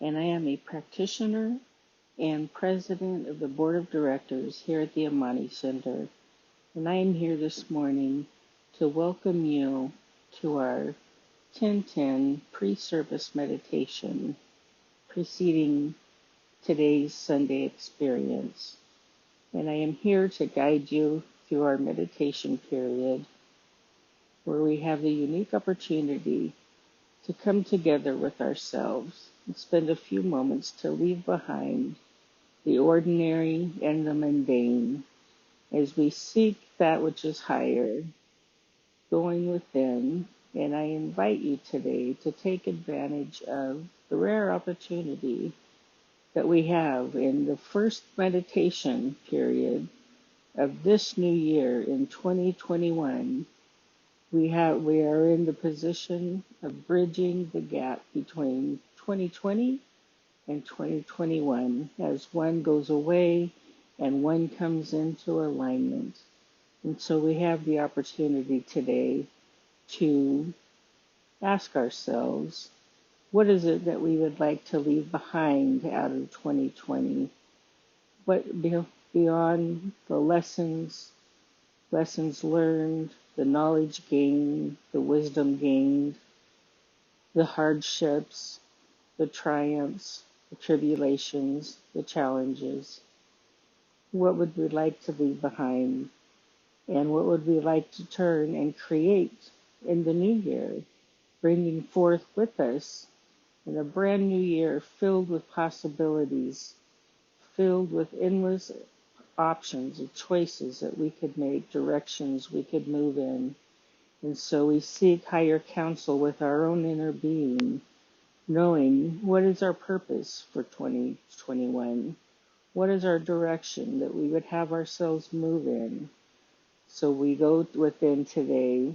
and I am a practitioner and president of the board of directors here at the Amani Center. And I am here this morning to welcome you to our 10:10 pre-service meditation preceding today's Sunday experience. And I am here to guide you through our meditation period where we have the unique opportunity to come together with ourselves and spend a few moments to leave behind the ordinary and the mundane as we seek that which is higher, going within. And I invite you today to take advantage of the rare opportunity that we have in the first meditation period of this new year in 2021. We are in the position of bridging the gap between 2020 and 2021 as one goes away and one comes into alignment. And so we have the opportunity today to ask ourselves, what is it that we would like to leave behind out of 2020? What beyond the lessons learned, the knowledge gained, the wisdom gained, the hardships, the triumphs, the tribulations, the challenges. What would we like to leave behind? And what would we like to turn and create in the new year, bringing forth with us in a brand new year filled with possibilities, filled with endless options of choices that we could make, directions we could move in. And so we seek higher counsel with our own inner being, knowing what is our purpose for 2021, what is our direction that we would have ourselves move in. So we go within today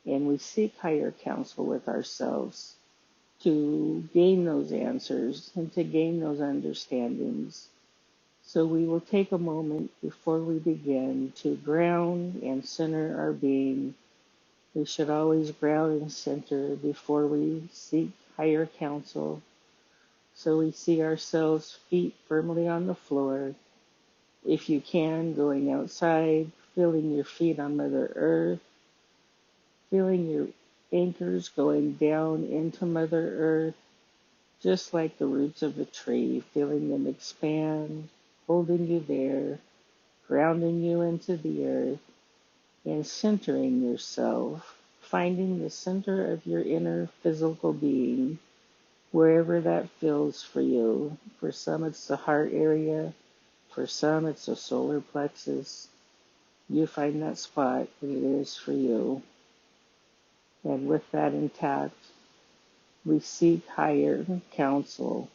and we seek higher counsel with ourselves to gain those answers and to gain those understandings. So we will take a moment before we begin to ground and center our being. We should always ground and center before we seek higher counsel. So we see ourselves feet firmly on the floor. If you can, going outside, feeling your feet on Mother Earth, feeling your anchors going down into Mother Earth, just like the roots of a tree, feeling them expand, holding you there, grounding you into the earth, and centering yourself, finding the center of your inner physical being, wherever that feels for you. For some, it's the heart area. For some, it's the solar plexus. You find that spot that it is for you. And with that intact, we seek higher counsel,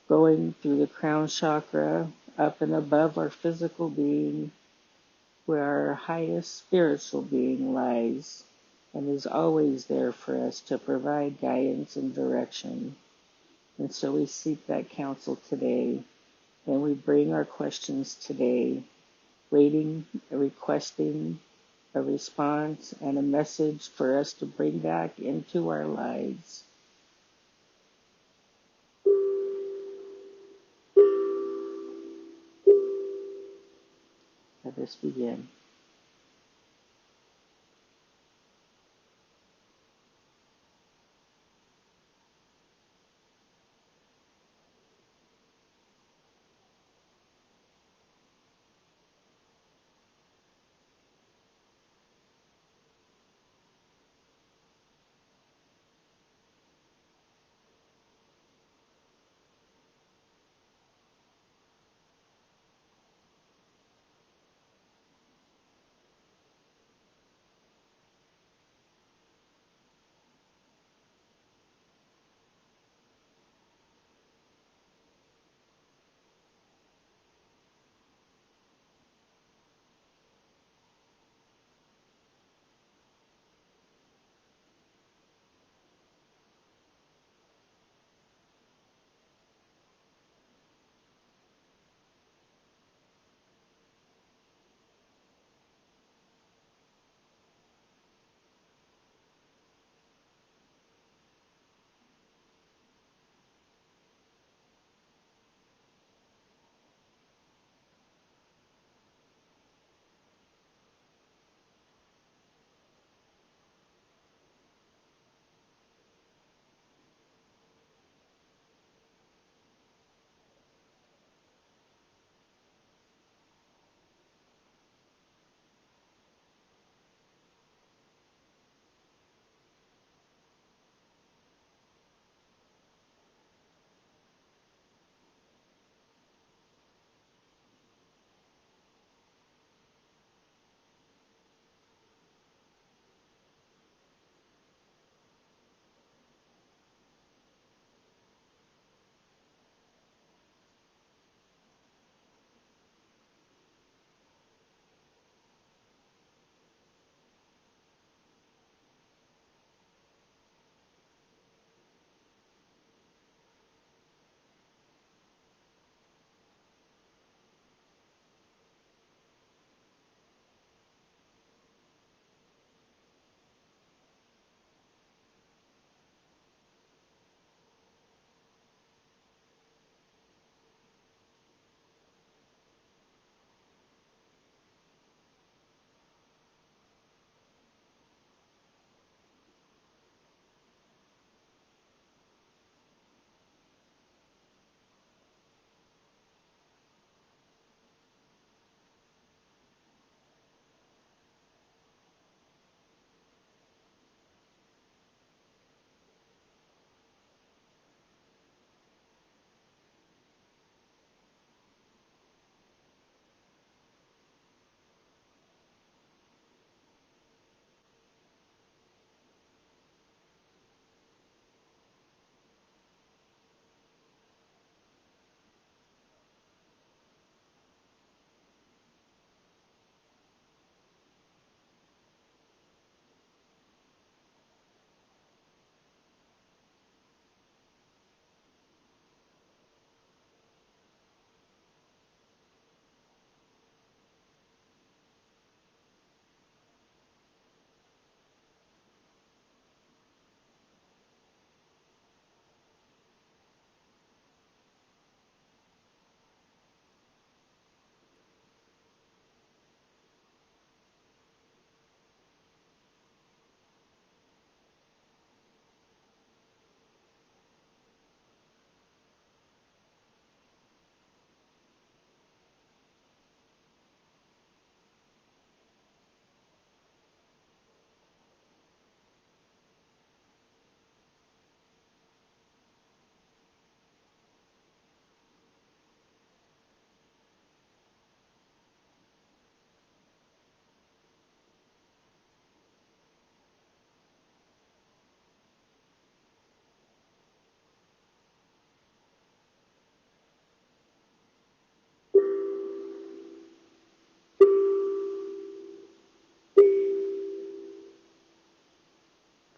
going through the crown chakra, up and above our physical being, where our highest spiritual being lies and is always there for us to provide guidance and direction. And so we seek that counsel today, and we bring our questions today, waiting, requesting a response and a message for us to bring back into our lives. Let us begin.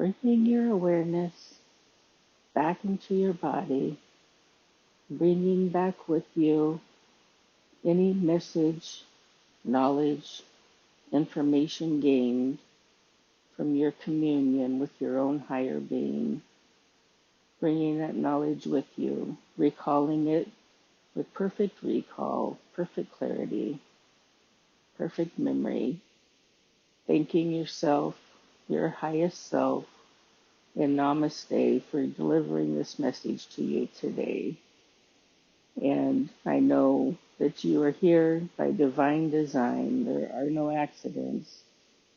bringing your awareness back into your body, bringing back with you any message, knowledge, information gained from your communion with your own higher being, bringing that knowledge with you, recalling it with perfect recall, perfect clarity, perfect memory, thanking yourself, your highest self, and namaste for delivering this message to you today. And I know that you are here by divine design. There are no accidents.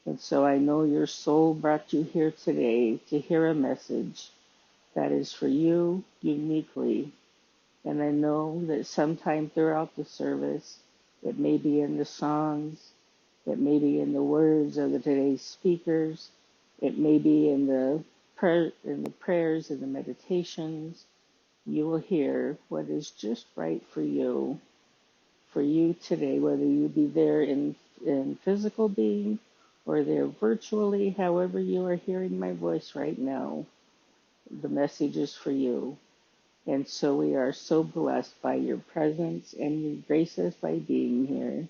And so I know your soul brought you here today to hear a message that is for you uniquely. And I know that sometime throughout the service, it may be in the songs, it may be in the words of today's speakers, it may be in the prayers and the meditations, you will hear what is just right for you today, whether you be there in physical being or there virtually, however you are hearing my voice right now, the message is for you. And so we are so blessed by your presence, and you grace us by being here.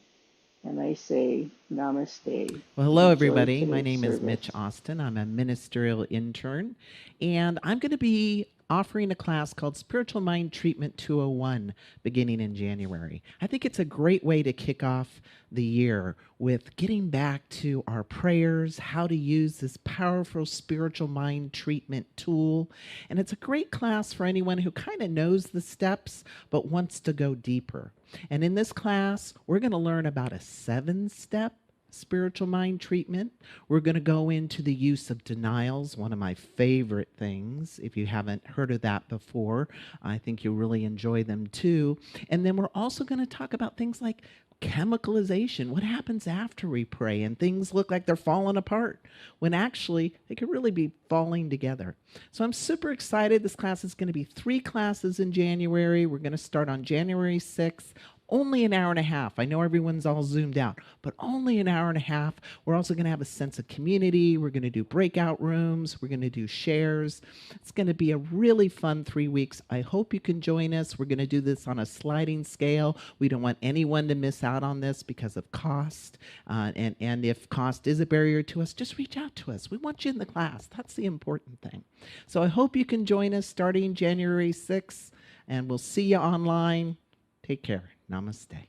And I say namaste. Well, hello, Enjoy everybody. My today's name is service. Mitch Austin. I'm a ministerial intern, and I'm going to be offering a class called Spiritual Mind Treatment 201 beginning in January. I think it's a great way to kick off the year with getting back to our prayers, how to use this powerful spiritual mind treatment tool. And it's a great class for anyone who kind of knows the steps but wants to go deeper. And in this class, we're going to learn about a 7-step spiritual mind treatment. We're going to go into the use of denials, one of my favorite things. If you haven't heard of that before, I think you'll really enjoy them too. And then we're also going to talk about things like chemicalization, what happens after we pray, and things look like they're falling apart when actually they could really be falling together. So I'm super excited. This class is going to be 3 classes in January. We're going to start on January 6th. Only an hour and a half. I know everyone's all zoomed out, but only an hour and a half. We're also going to have a sense of community. We're going to do breakout rooms. We're going to do shares. It's going to be a really fun 3 weeks. I hope you can join us. We're going to do this on a sliding scale. We don't want anyone to miss out on this because of cost. And if cost is a barrier to us, just reach out to us. We want you in the class. That's the important thing. So I hope you can join us starting January 6th, and we'll see you online. Take care. Namaste.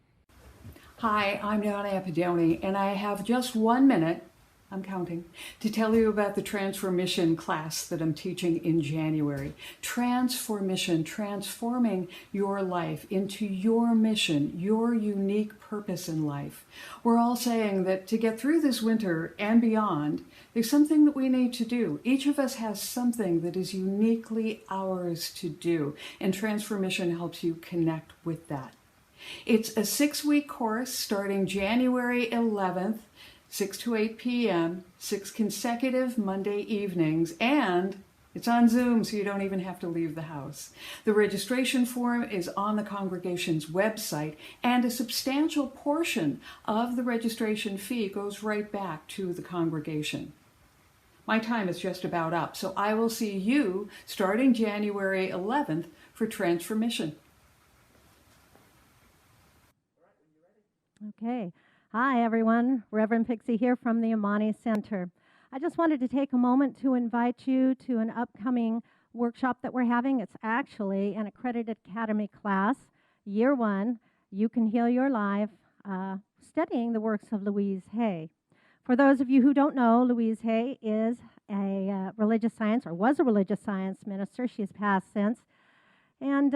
Hi, I'm Donna Apidoni, and I have just 1 minute, I'm counting, to tell you about the Transformation class that I'm teaching in January. Transformation, transforming your life into your mission, your unique purpose in life. We're all saying that to get through this winter and beyond, there's something that we need to do. Each of us has something that is uniquely ours to do, and Transformation helps you connect with that. It's a 6-week course starting January 11th, 6 to 8 p.m., 6 consecutive Monday evenings, and it's on Zoom, so you don't even have to leave the house. The registration form is on the congregation's website, and a substantial portion of the registration fee goes right back to the congregation. My time is just about up, so I will see you starting January 11th for Transformation. Okay. Hi, everyone. Reverend Pixie here from the Amani Center. I just wanted to take a moment to invite you to an upcoming workshop that we're having. It's actually an accredited academy class, year 1. You Can Heal Your Life, studying the works of Louise Hay. For those of you who don't know, Louise Hay is a religious science, or was a religious science minister. She's passed since. And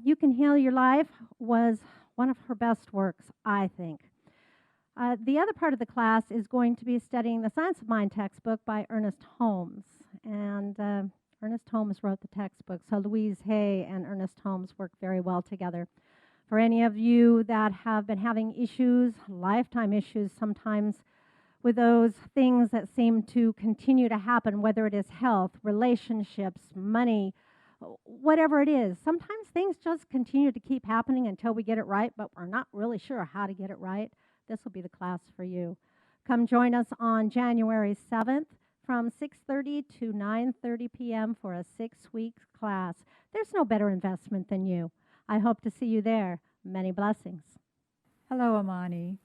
You Can Heal Your Life was one of her best works, I think. The other part of the class is going to be studying the Science of Mind textbook by Ernest Holmes. And Ernest Holmes wrote the textbook, so Louise Hay and Ernest Holmes work very well together. For any of you that have been having issues, lifetime issues sometimes, with those things that seem to continue to happen, whether it is health, relationships, money, whatever it is, sometimes things just continue to keep happening until we get it right, but we're not really sure how to get it right. This will be the class for you. Come join us on January 7th from 6:30 to 9:30 p.m. for a 6-week class. There's no better investment than you. I hope to see you there. Many blessings. Hello, Amani.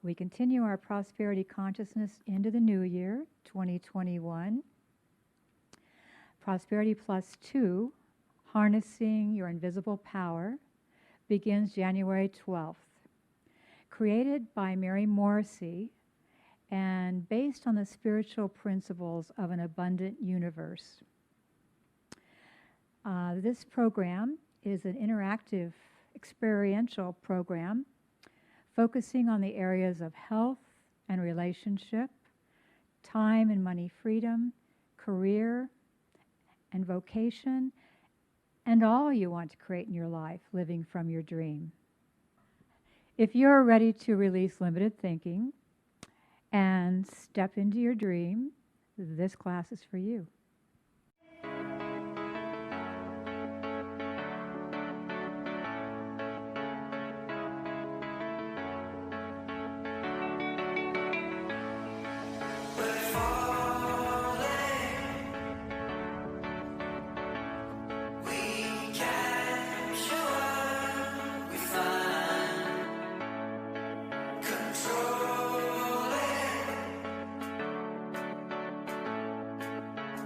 We continue our prosperity consciousness into the new year, 2021. Prosperity Plus 2, Harnessing Your Invisible Power, begins January 12th. Created by Mary Morrissey and based on the spiritual principles of an abundant universe. This program is an interactive experiential program focusing on the areas of health and relationship, time and money freedom, career and vocation, and all you want to create in your life, living from your dream. If you're ready to release limited thinking and step into your dream, this class is for you.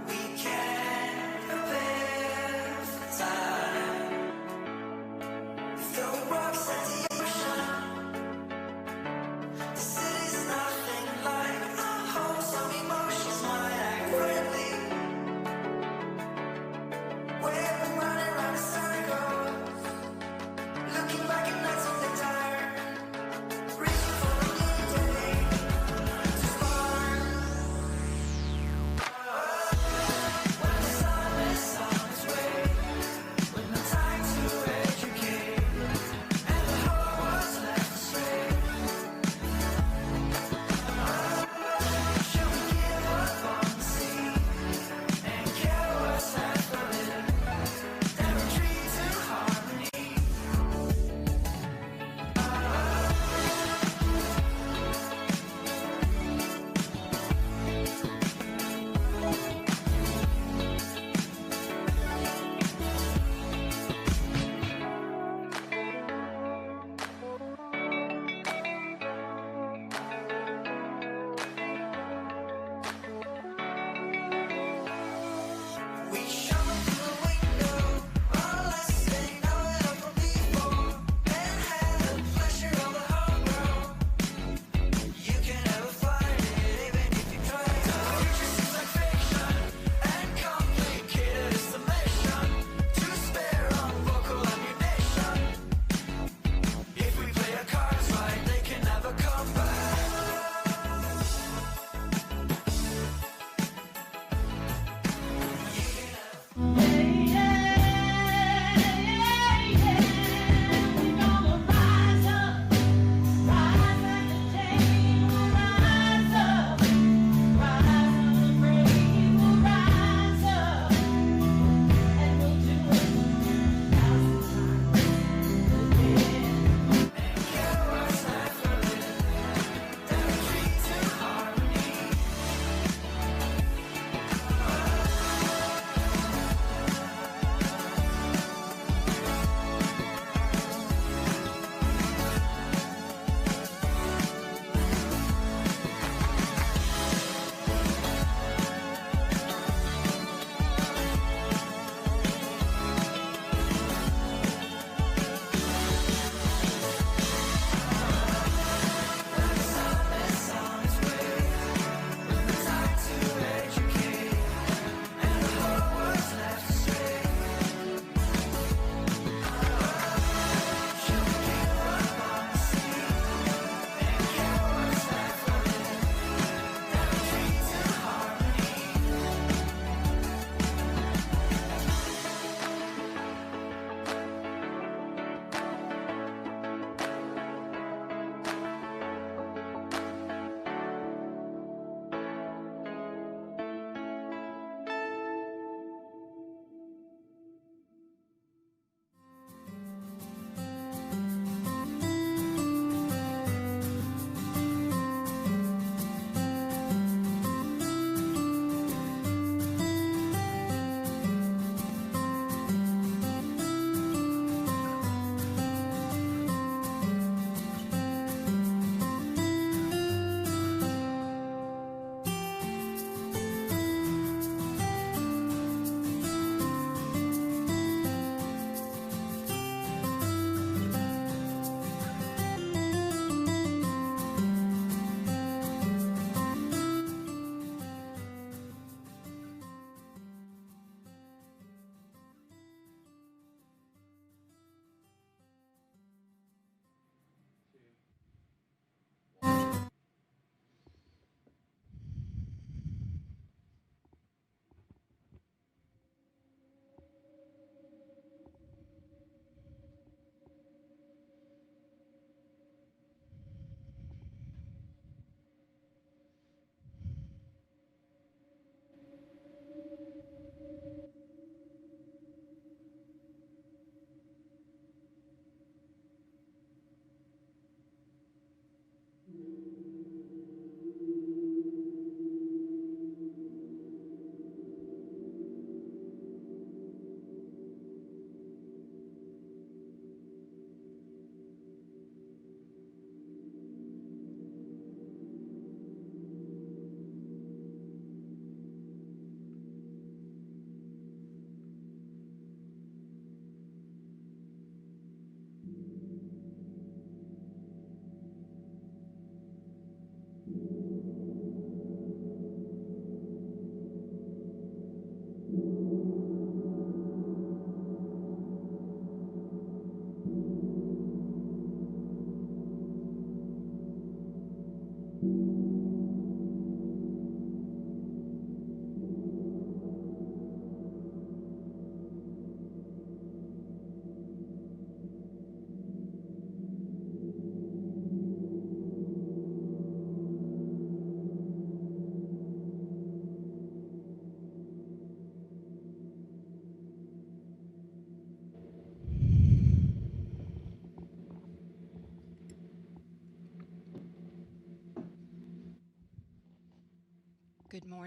We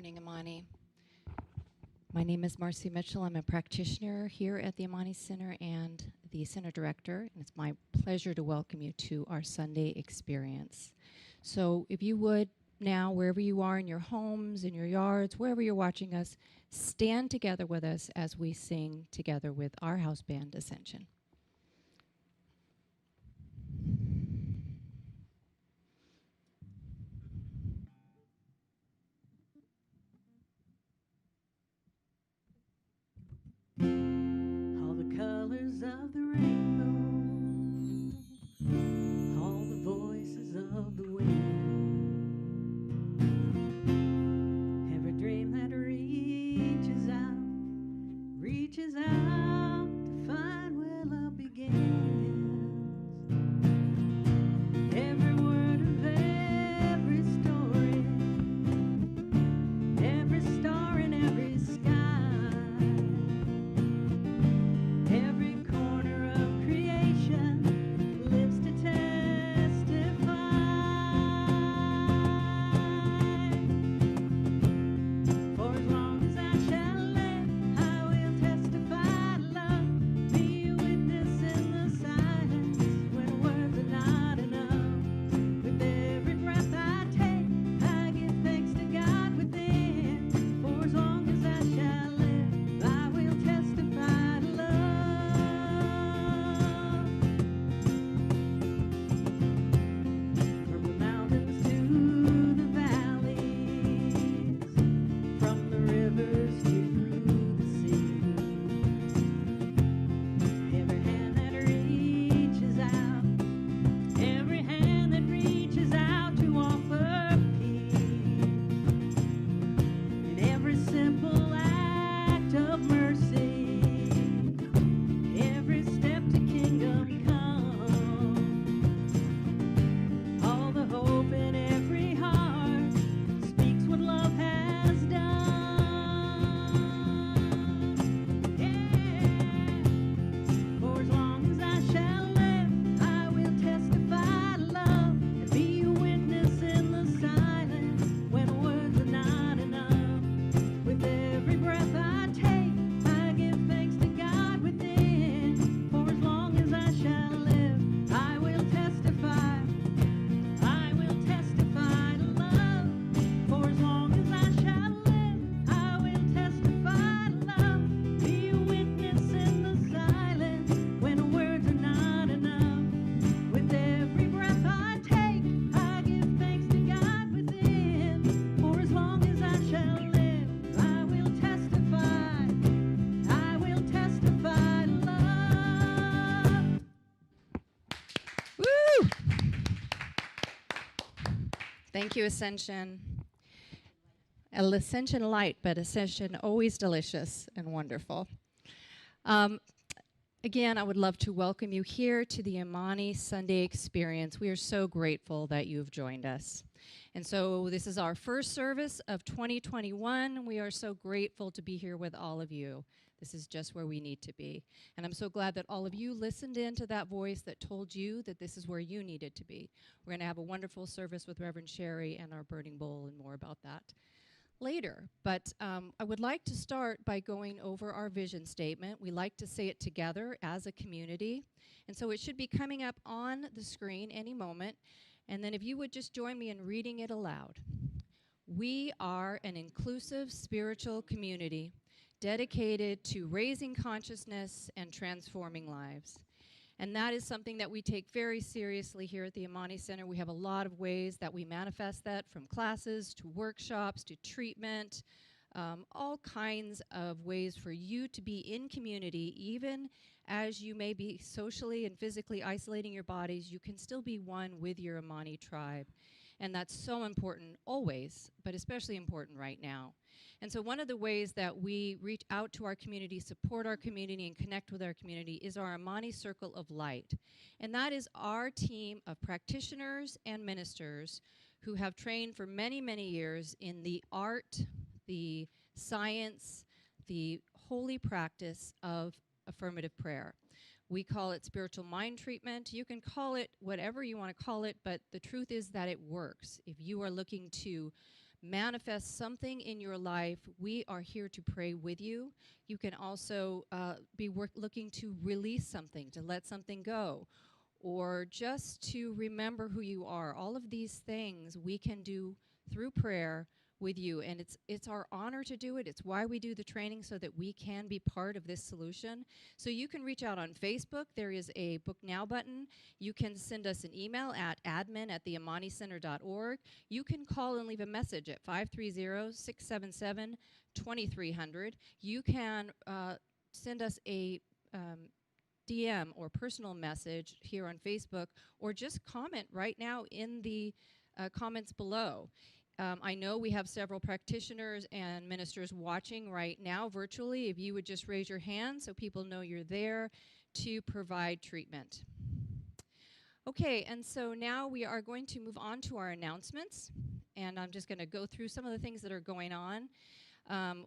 morning, Amani. My name is Marcy Mitchell. I'm a practitioner here at the Amani Center and the Center Director, and it's my pleasure to welcome you to our Sunday experience. So if you would now, wherever you are in your homes, in your yards, wherever you're watching us, stand together with us as we sing together with our house band, Ascension. All the colors of the rainbow, all the voices of the wind, every dream that reaches out to find where love begins. Every word of every story, every star in every sky, every corner of creation lives to testify. For as long as I shall live, I will testify to love. Be a witness in the silence when words are not enough. With every breath I take, I give thanks to God within. For as long as I shall live, I will testify to love. From the mountains to the valleys, from the rivers to the sea, every hand that reaches out, every hand that reaches out to offer peace, in every simple act of mercy, every step to kingdom come, all the hope in every heart speaks what love has done. Yeah. For as long as I shall live, I will testify to love and be a witness in the silence when words are not enough. With every breath I take, I give thanks to God within. For as long as I shall live, I will testify. I will testify to love. For as long as I shall live, I will testify to love. Be a witness in the silence when words are not enough. With every breath I take, I give thanks to God within. For as long as I shall live, I will testify. I will testify to love. Woo! Thank you, Ascension. Ascension light, but Ascension always delicious and wonderful. Again, I would love to welcome you here to the Amani Sunday Experience. We are so grateful that you've joined us. And so this is our first service of 2021. We are so grateful to be here with all of you. This is just where we need to be. And I'm so glad that all of you listened in to that voice that told you that this is where you needed to be. We're going to have a wonderful service with Reverend Sherry and our burning bowl and more about that later. But I would like to start by going over our vision statement. We like to say it together as a community. And so it should be coming up on the screen any moment. And then if you would just join me in reading it aloud. We are an inclusive spiritual community dedicated to raising consciousness and transforming lives. And that is something that we take very seriously here at the Amani Center. We have a lot of ways that we manifest that, from classes to workshops to treatment, all kinds of ways for you to be in community. Even as you may be socially and physically isolating your bodies, you can still be one with your Amani tribe. And that's so important always, but especially important right now. And so one of the ways that we reach out to our community, support our community, and connect with our community is our Amani Circle of Light. And that is our team of practitioners and ministers who have trained for many, many years in the art, the science, the holy practice of affirmative prayer. We call it spiritual mind treatment. You can call it whatever you want to call it, but the truth is that it works. If you are looking to manifest something in your life, we are here to pray with you. You can also be looking to release something, to let something go, or just to remember who you are. All of these things we can do through prayer with you, and it's our honor to do it. It's why we do the training, so that we can be part of this solution. So you can reach out on Facebook. There is a Book Now button. You can send us an email at admin@theamanicenter.org. You can call and leave a message at 530-677-2300. You can send us a DM or personal message here on Facebook, or just comment right now in the comments below. I know we have several practitioners and ministers watching right now virtually. If you would just raise your hand so people know you're there to provide treatment. Okay, and so now we are going to move on to our announcements, and I'm just going to go through some of the things that are going on.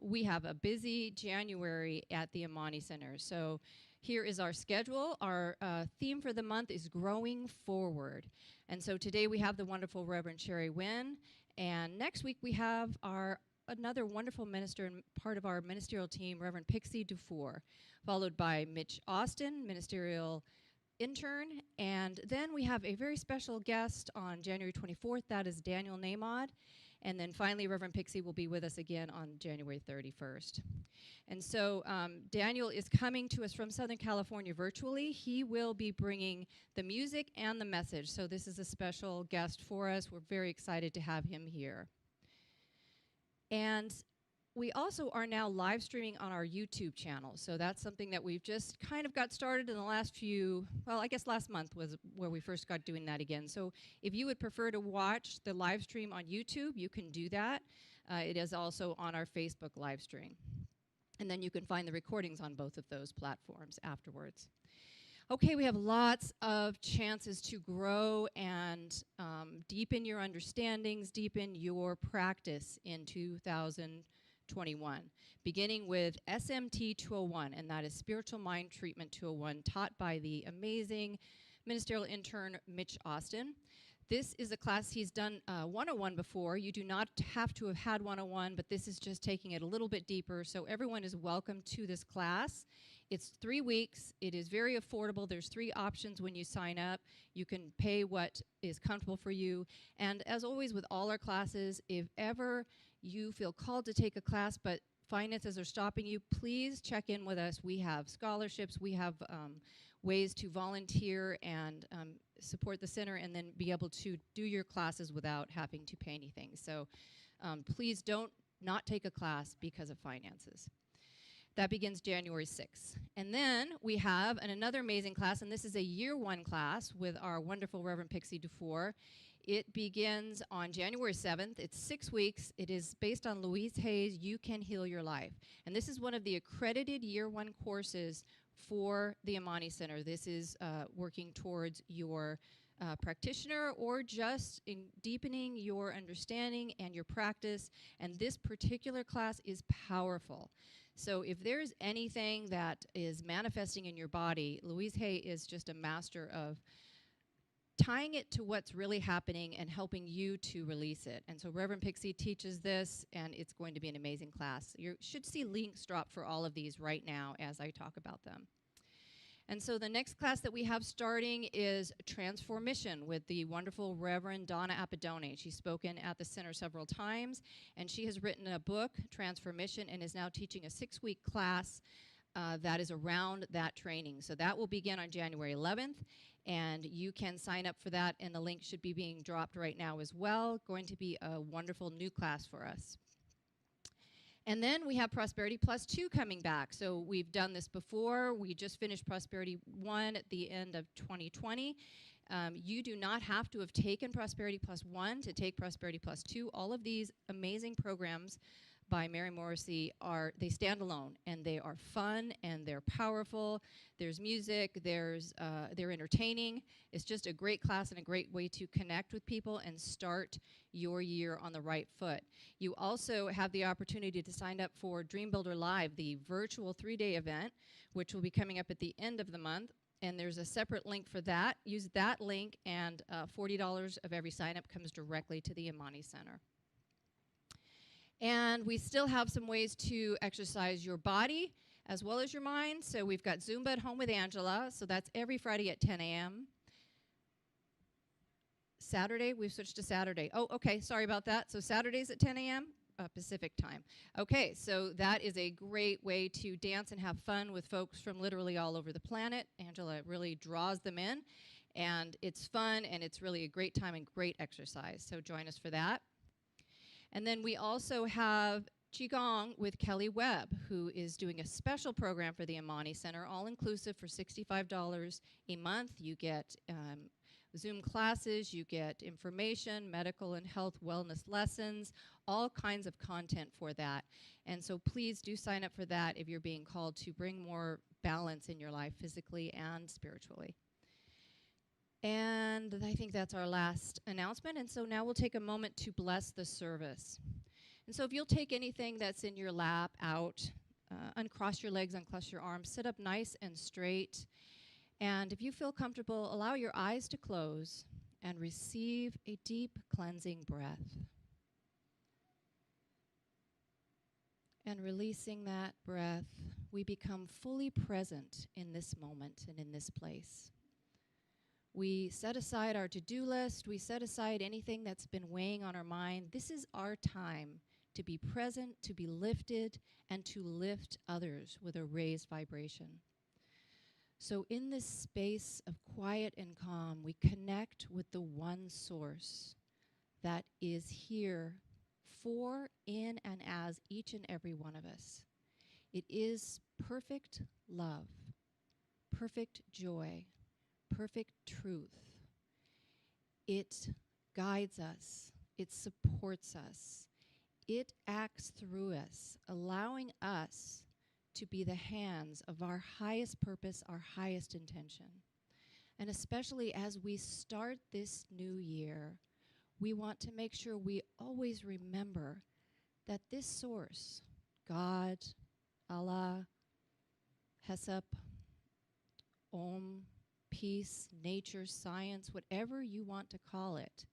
We have a busy January at the Amani Center. So here is our schedule. Our theme for the month is Growing Forward. And so today we have the wonderful Reverend Sherry Wynn. And next week we have another wonderful minister and part of our ministerial team, Reverend Pixie Dufour, followed by Mitch Austin, ministerial intern. And then we have a very special guest on January 24th. That is Daniel Namod. And then finally, Reverend Pixie will be with us again on January 31st. And so Daniel is coming to us from Southern California virtually. He will be bringing the music and the message. So this is a special guest for us. We're very excited to have him here. And we also are now live streaming on our YouTube channel. So that's something that we've just kind of got started in the last I guess last month was where we first got doing that again. So if you would prefer to watch the live stream on YouTube, you can do that. It is also on our Facebook live stream. And then you can find the recordings on both of those platforms afterwards. Okay, we have lots of chances to grow and deepen your understandings, deepen your practice in 2021, beginning with SMT 201, and that is Spiritual Mind Treatment 201, taught by the amazing ministerial intern Mitch Austin. This is a class he's done 101 before. You do not have to have had 101, but this is just taking it a little bit deeper. So everyone is welcome to this class. It's 3 weeks. It is very affordable. There's 3 options when you sign up. You can pay what is comfortable for you. And as always with all our classes, if ever you feel called to take a class but finances are stopping you, please check in with us. We have scholarships. We have ways to volunteer and support the center and then be able to do your classes without having to pay anything. So please don't not take a class because of finances. That begins January 6th. And then we have another amazing class, and this is a year 1 class with our wonderful Reverend Pixie Dufour. It begins on January 7th. It's 6 weeks. It is based on Louise Hay's You Can Heal Your Life. And this is one of the accredited year 1 courses for the Amani Center. This is working towards your practitioner or just in deepening your understanding and your practice. And this particular class is powerful. So if there's anything that is manifesting in your body, Louise Hay is just a master of tying it to what's really happening and helping you to release it. And so Reverend Pixie teaches this, and it's going to be an amazing class. You should see links drop for all of these right now as I talk about them. And so the next class that we have starting is Transformation with the wonderful Reverend Donna Appadone. She's spoken at the center several times, and she has written a book, Transformation, and is now teaching a 6-week class that is around that training. So that will begin on January 11th, and you can sign up for that, and the link should be being dropped right now as well. Going to be a wonderful new class for us. And then we have Prosperity Plus 2 coming back. So we've done this before. We just finished Prosperity 1 at the end of 2020. You do not have to have taken Prosperity Plus 1 to take Prosperity Plus 2. All of these amazing programs by Mary Morrissey they stand alone, and they are fun and they're powerful. There's music, they're entertaining. It's just a great class and a great way to connect with people and start your year on the right foot. You also have the opportunity to sign up for Dream Builder Live, the virtual 3-day event, which will be coming up at the end of the month. And there's a separate link for that. Use that link, and $40 of every sign up comes directly to the Amani Center. And we still have some ways to exercise your body as well as your mind. So we've got Zumba at Home with Angela. So that's every Friday at 10 a.m. Saturday, we've switched to Saturday. Oh, okay, sorry about that. So Saturdays at 10 a.m. Pacific time. Okay, so that is a great way to dance and have fun with folks from literally all over the planet. Angela really draws them in, and it's fun, and it's really a great time and great exercise. So join us for that. And then we also have Qigong with Kelly Webb, who is doing a special program for the Amani Center, all inclusive for $65 a month. You get Zoom classes, you get information, medical and health wellness lessons, all kinds of content for that. And so please do sign up for that if you're being called to bring more balance in your life physically and spiritually. And I think that's our last announcement. And so now we'll take a moment to bless the service. And so if you'll take anything that's in your lap out, uncross your legs, uncross your arms, sit up nice and straight. And if you feel comfortable, allow your eyes to close and receive a deep cleansing breath. And releasing that breath, we become fully present in this moment and in this place. We set aside our to-do list. We set aside anything that's been weighing on our mind. This is our time to be present, to be lifted, and to lift others with a raised vibration. So in this space of quiet and calm, we connect with the one source that is here for, in, and as each and every one of us. It is perfect love, perfect joy, perfect truth. It guides us. It supports us. It acts through us, allowing us to be the hands of our highest purpose, our highest intention. And especially as we start this new year, we want to make sure we always remember that this source, God, Allah, Hesap, Om, peace, nature, science, whatever you want to call it,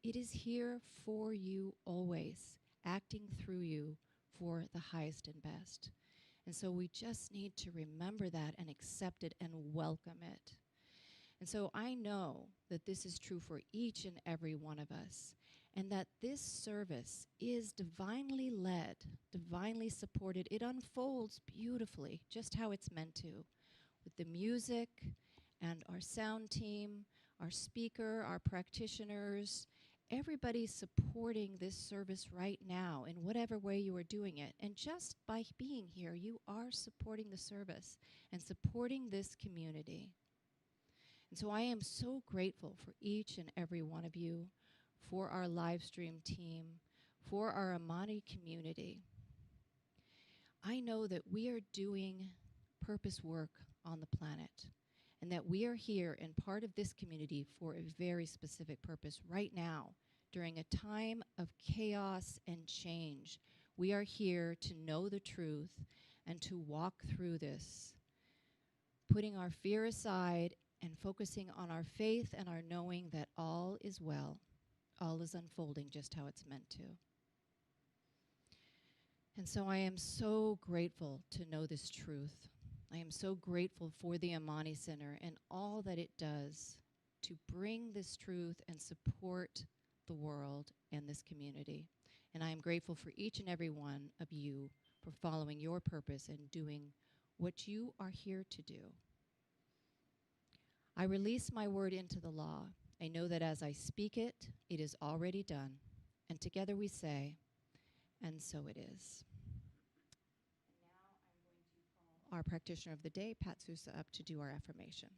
it is here for you always, acting through you for the highest and best. And so we just need to remember that and accept it and welcome it. And so I know that this is true for each and every one of us, and that this service is divinely led, divinely supported. It unfolds beautifully, just how it's meant to, with the music and our sound team, our speaker, our practitioners, everybody supporting this service right now in whatever way you are doing it. And just by being here, you are supporting the service and supporting this community. And so I am so grateful for each and every one of you, for our live stream team, for our Amani community. I know that we are doing purpose work on the planet, and that we are here and part of this community for a very specific purpose right now, during a time of chaos and change. We are here to know the truth and to walk through this, putting our fear aside and focusing on our faith and our knowing that all is well, all is unfolding just how it's meant to. And so I am so grateful to know this truth. I am so grateful for the Amani Center and all that it does to bring this truth and support the world and this community. And I am grateful for each and every one of you for following your purpose and doing what you are here to do. I release my word into the law. I know that as I speak it, it is already done. And together we say, and so it is. Our practitioner of the day, Pat Sousa, up to do our affirmation.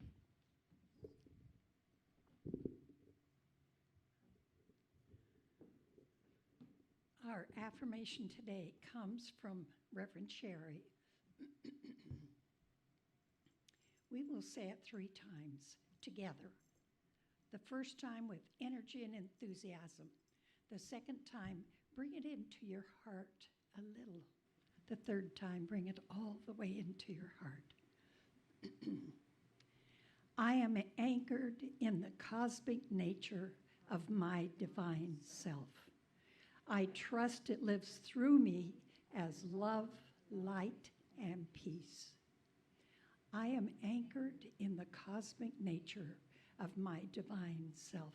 Our affirmation today comes from Reverend Sherry. We will say it 3 times together. The first time with energy and enthusiasm. The second time, bring it into your heart a little. The third time, bring it all the way into your heart. I am anchored in the cosmic nature of my divine self. I trust it lives through me as love, light, and peace. I am anchored in the cosmic nature of my divine self.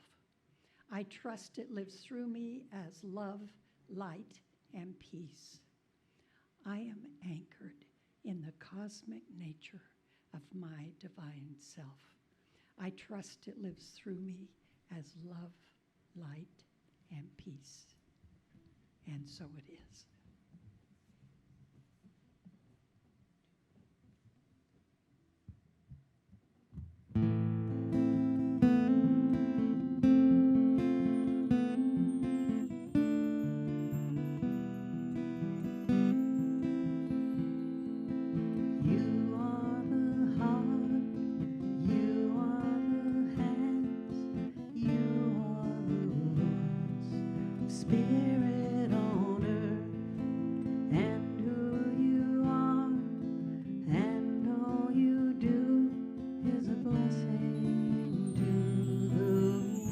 I trust it lives through me as love, light, and peace. I am anchored in the cosmic nature of my divine self. I trust it lives through me as love, light, and peace. And so it is. You are the heart, you are the hands, you are the voice, spirit on earth, and who you are, and all you do is a blessing to the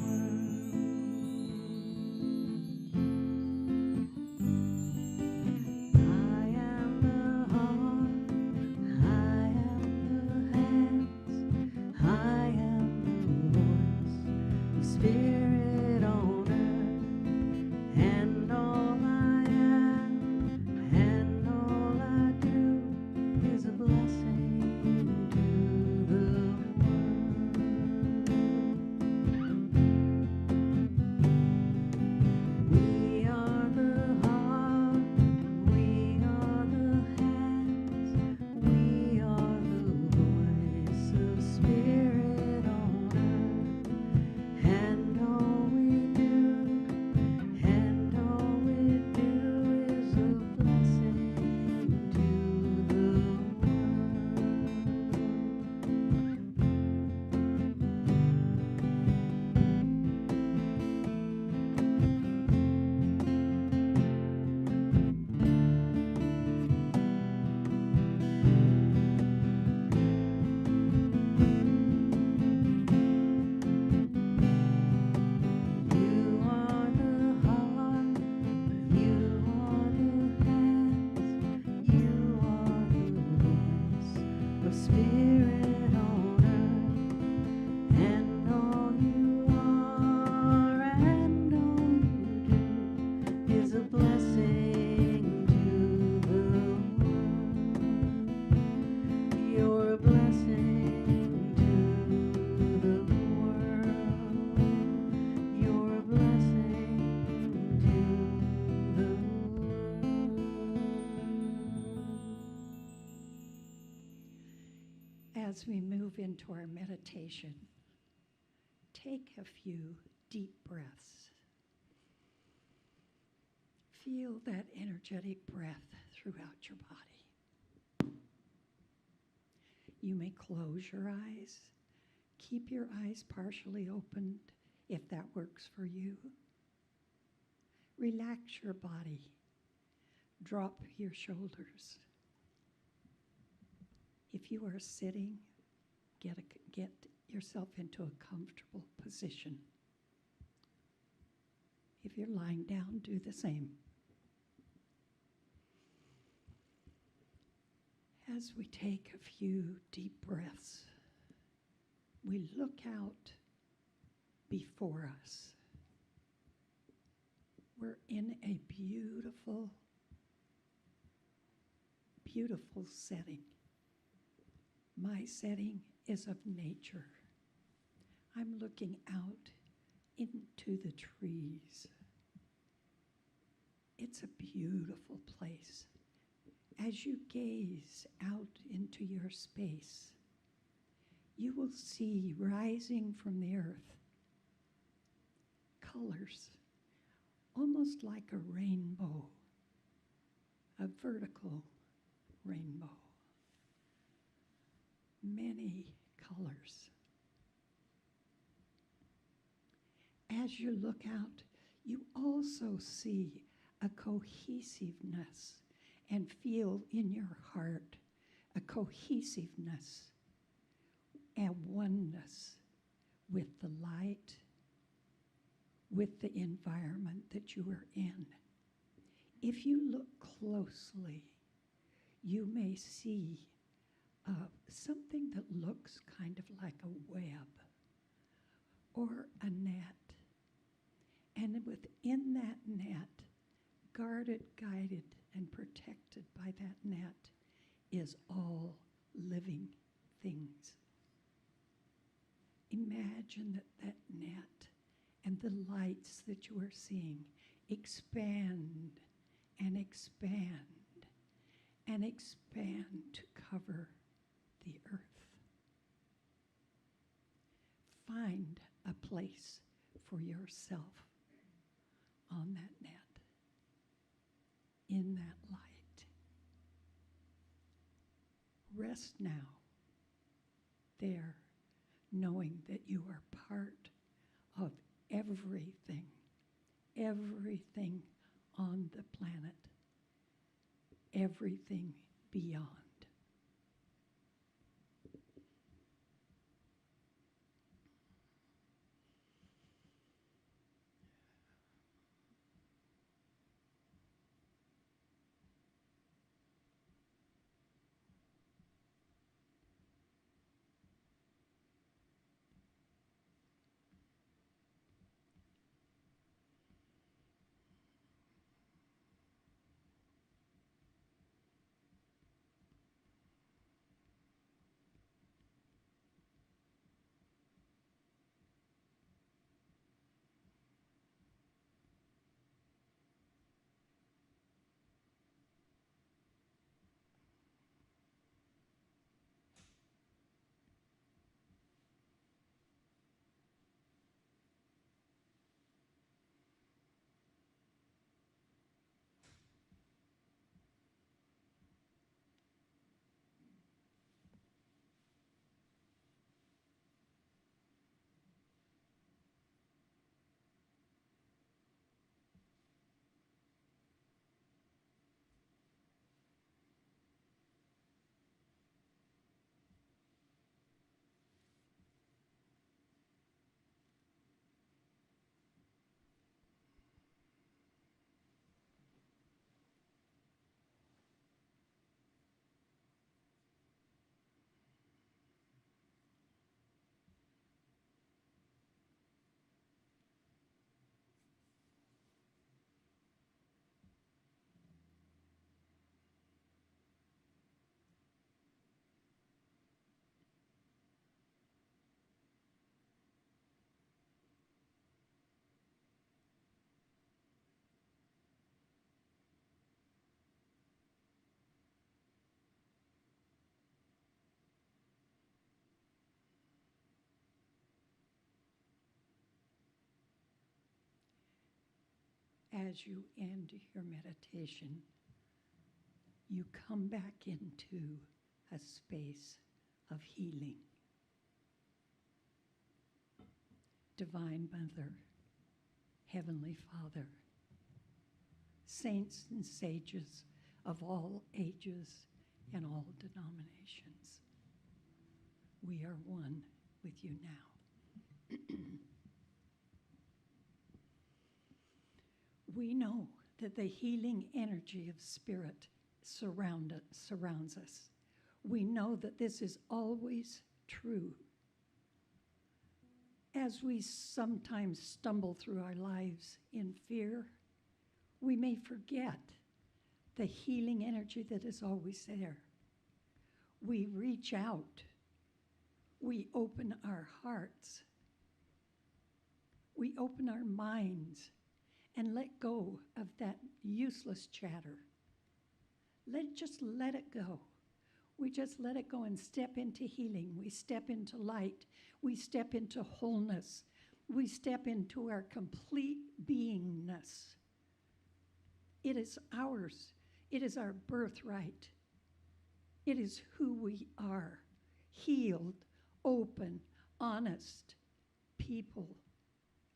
world. I am the heart, I am the hands, I am the voice, spirit on earth, and all I am, and all I do is a blessing to the world. We are the heart, we are the hands, we are the voice of spirit on earth, and all we do, and all we do is a blessing to the You are the heart, you are the hands, you are the voice of spirit on earth, and all you are and all you do is a blessing to the world. You're a blessing to the world. You're a blessing to the world. As we move into our meditation, take a few deep breaths. Feel that energetic breath throughout your body. You may close your eyes. Keep your eyes partially opened if that works for you. Relax your body. Drop your shoulders. If you are sitting, get yourself into a comfortable position. If you're lying down, do the same. As we take a few deep breaths, we look out before us. We're in a beautiful, beautiful setting. My setting is of nature. I'm looking out into the trees. It's a beautiful place. As you gaze out into your space, you will see rising from the earth colors, almost like a rainbow, a vertical rainbow. Many colors. As you look out, you also see a cohesiveness and feel in your heart a cohesiveness and oneness with the light, with the environment that you are in. If you look closely, you may see something that looks kind of like a web or a net. And within that net, guarded, guided, and protected by that net, is all living things. Imagine that net and the lights that you are seeing expand and expand and expand to cover the earth. Find a place for yourself on that net, in that light. Rest now there, knowing that you are part of everything on the planet, everything beyond. As you end your meditation, you come back into a space of healing. Divine Mother, Heavenly Father, saints and sages of all ages and all denominations, we are one with you now. We know that the healing energy of spirit surrounds us. We know that this is always true. As we sometimes stumble through our lives in fear, we may forget the healing energy that is always there. We reach out. We open our hearts. We open our minds and let go of that useless chatter. Just let it go. We just let it go and step into healing. We step into light. We step into wholeness. We step into our complete beingness. It is ours. It is our birthright. It is who we are. Healed, open, honest people,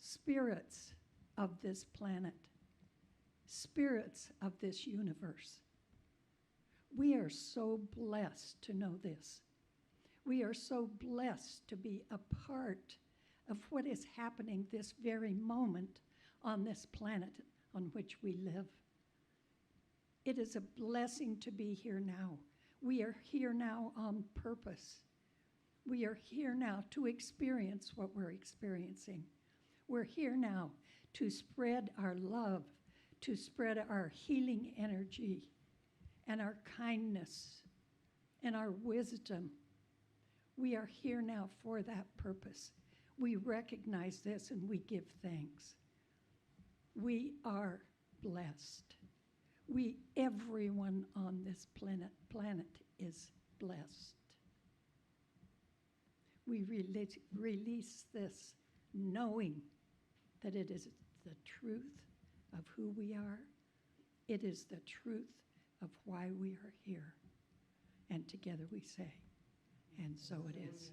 spirits of this planet, spirits of this universe. We are so blessed to know this. We are so blessed to be a part of what is happening this very moment on this planet on which we live. It is a blessing to be here now. We are here now on purpose. We are here now to experience what we're experiencing. We're here now to spread our love, to spread our healing energy and our kindness and our wisdom. We are here now for that purpose. We recognize this and we give thanks. We are blessed. Everyone on this planet is blessed. We release this knowing that it is the truth of who we are. It is the truth of why we are here. And together we say, and so it is.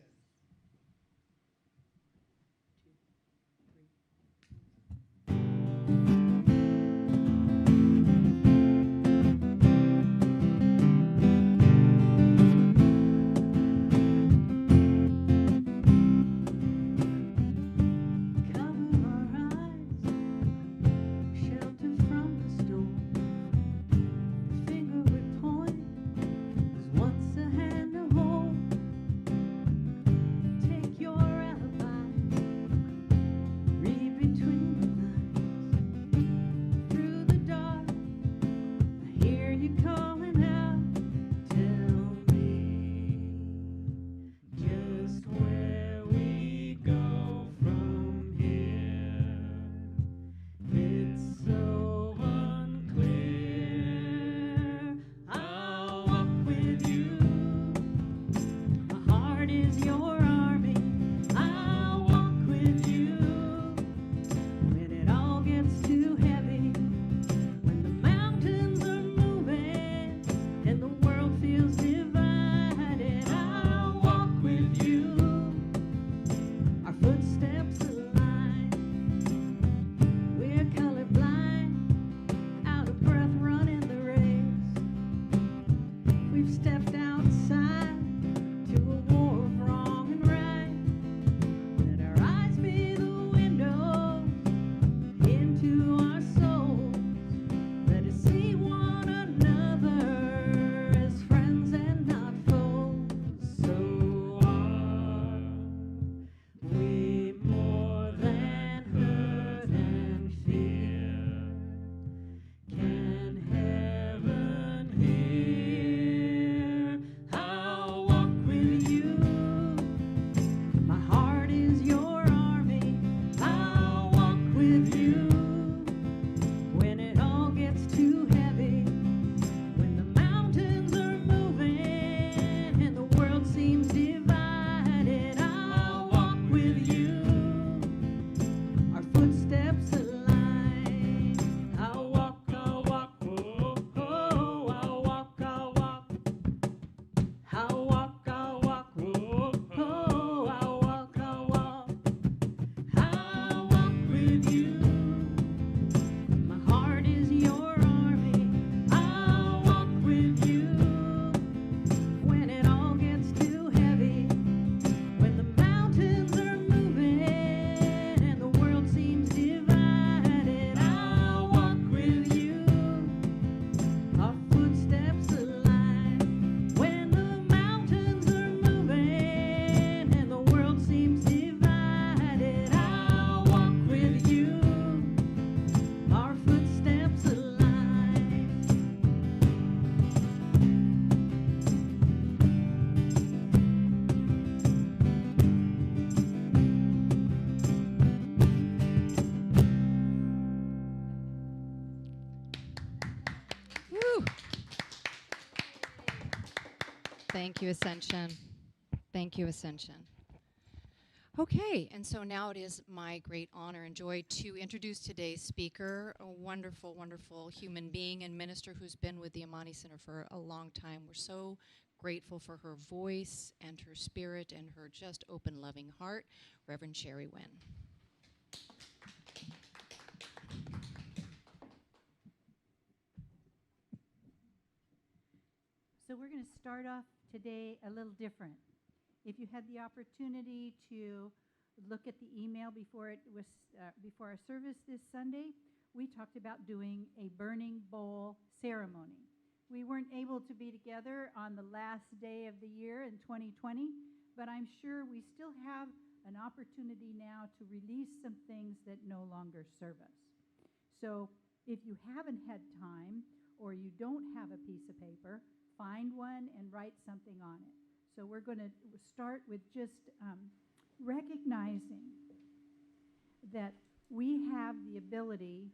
Thank you, Ascension. Thank you, Ascension. Okay, and so now it is my great honor and joy to introduce today's speaker, a wonderful, wonderful human being and minister who's been with the Amani Center for a long time. We're so grateful for her voice and her spirit and her just open, loving heart, Reverend Sherry Wynn. So we're going to start off today a little different. If you had the opportunity to look at the email before our service this Sunday, we talked about doing a burning bowl ceremony. We weren't able to be together on the last day of the year in 2020, but I'm sure we still have an opportunity now to release some things that no longer serve us. So if you haven't had time or you don't have a piece of paper, find one and write something on it. So we're going to start with just recognizing that we have the ability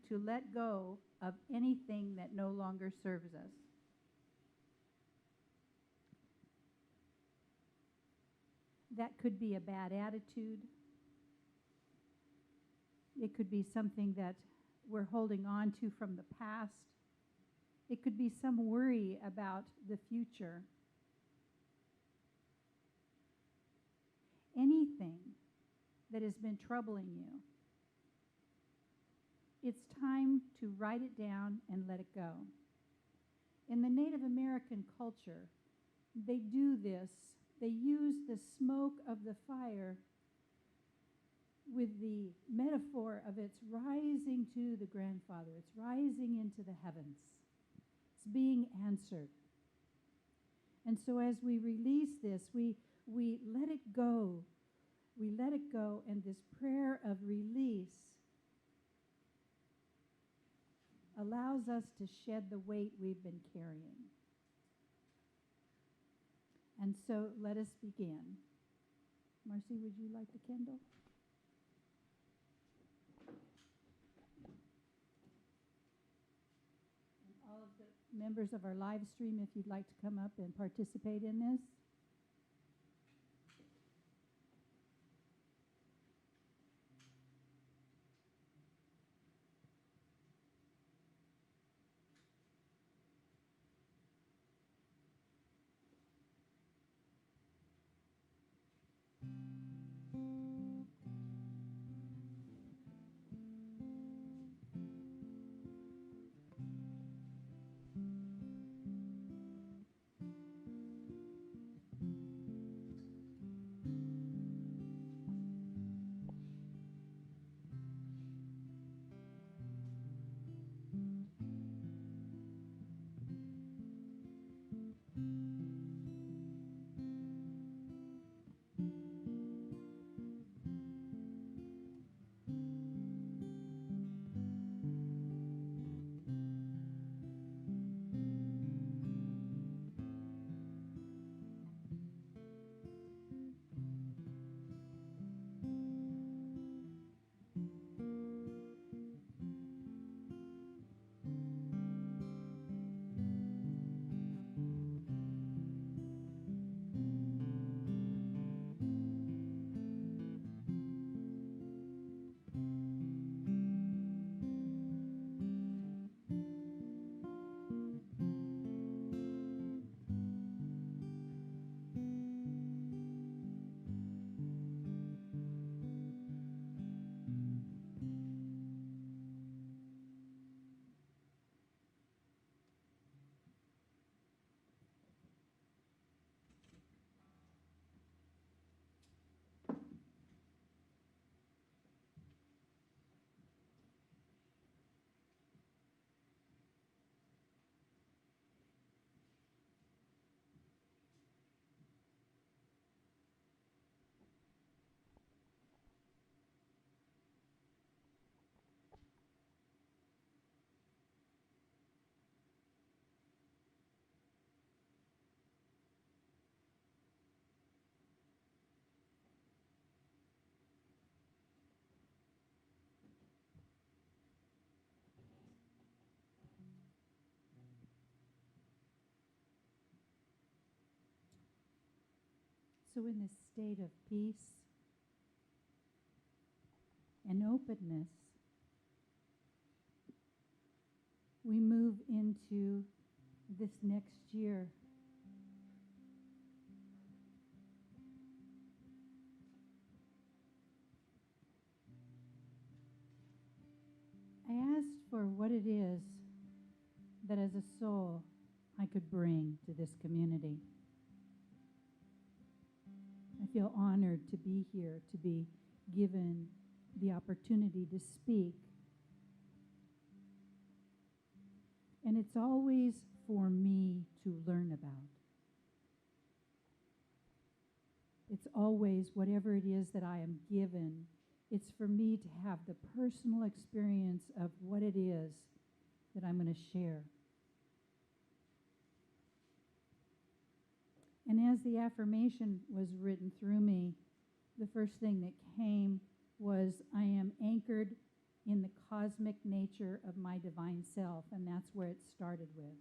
to let go of anything that no longer serves us. That could be a bad attitude. It could be something that we're holding on to from the past. It could be some worry about the future. Anything that has been troubling you. It's time to write it down and let it go. In the Native American culture, they do this. They use the smoke of the fire with the metaphor of it's rising to the grandfather. It's rising into the heavens. It's being answered. And so as we release this, we let it go. We let it go, and this prayer of release allows us to shed the weight we've been carrying. And so let us begin. Marcy, would you like the candle? And all of the members of our live stream, if you'd like to come up and participate in this. So in this state of peace and openness, we move into this next year. I asked for what it is that as a soul I could bring to this community. I feel honored to be here, to be given the opportunity to speak. And it's always for me to learn about. It's always whatever it is that I am given, it's for me to have the personal experience of what it is that I'm going to share. And as the affirmation was written through me, the first thing that came was, I am anchored in the cosmic nature of my divine self, and that's where it started with.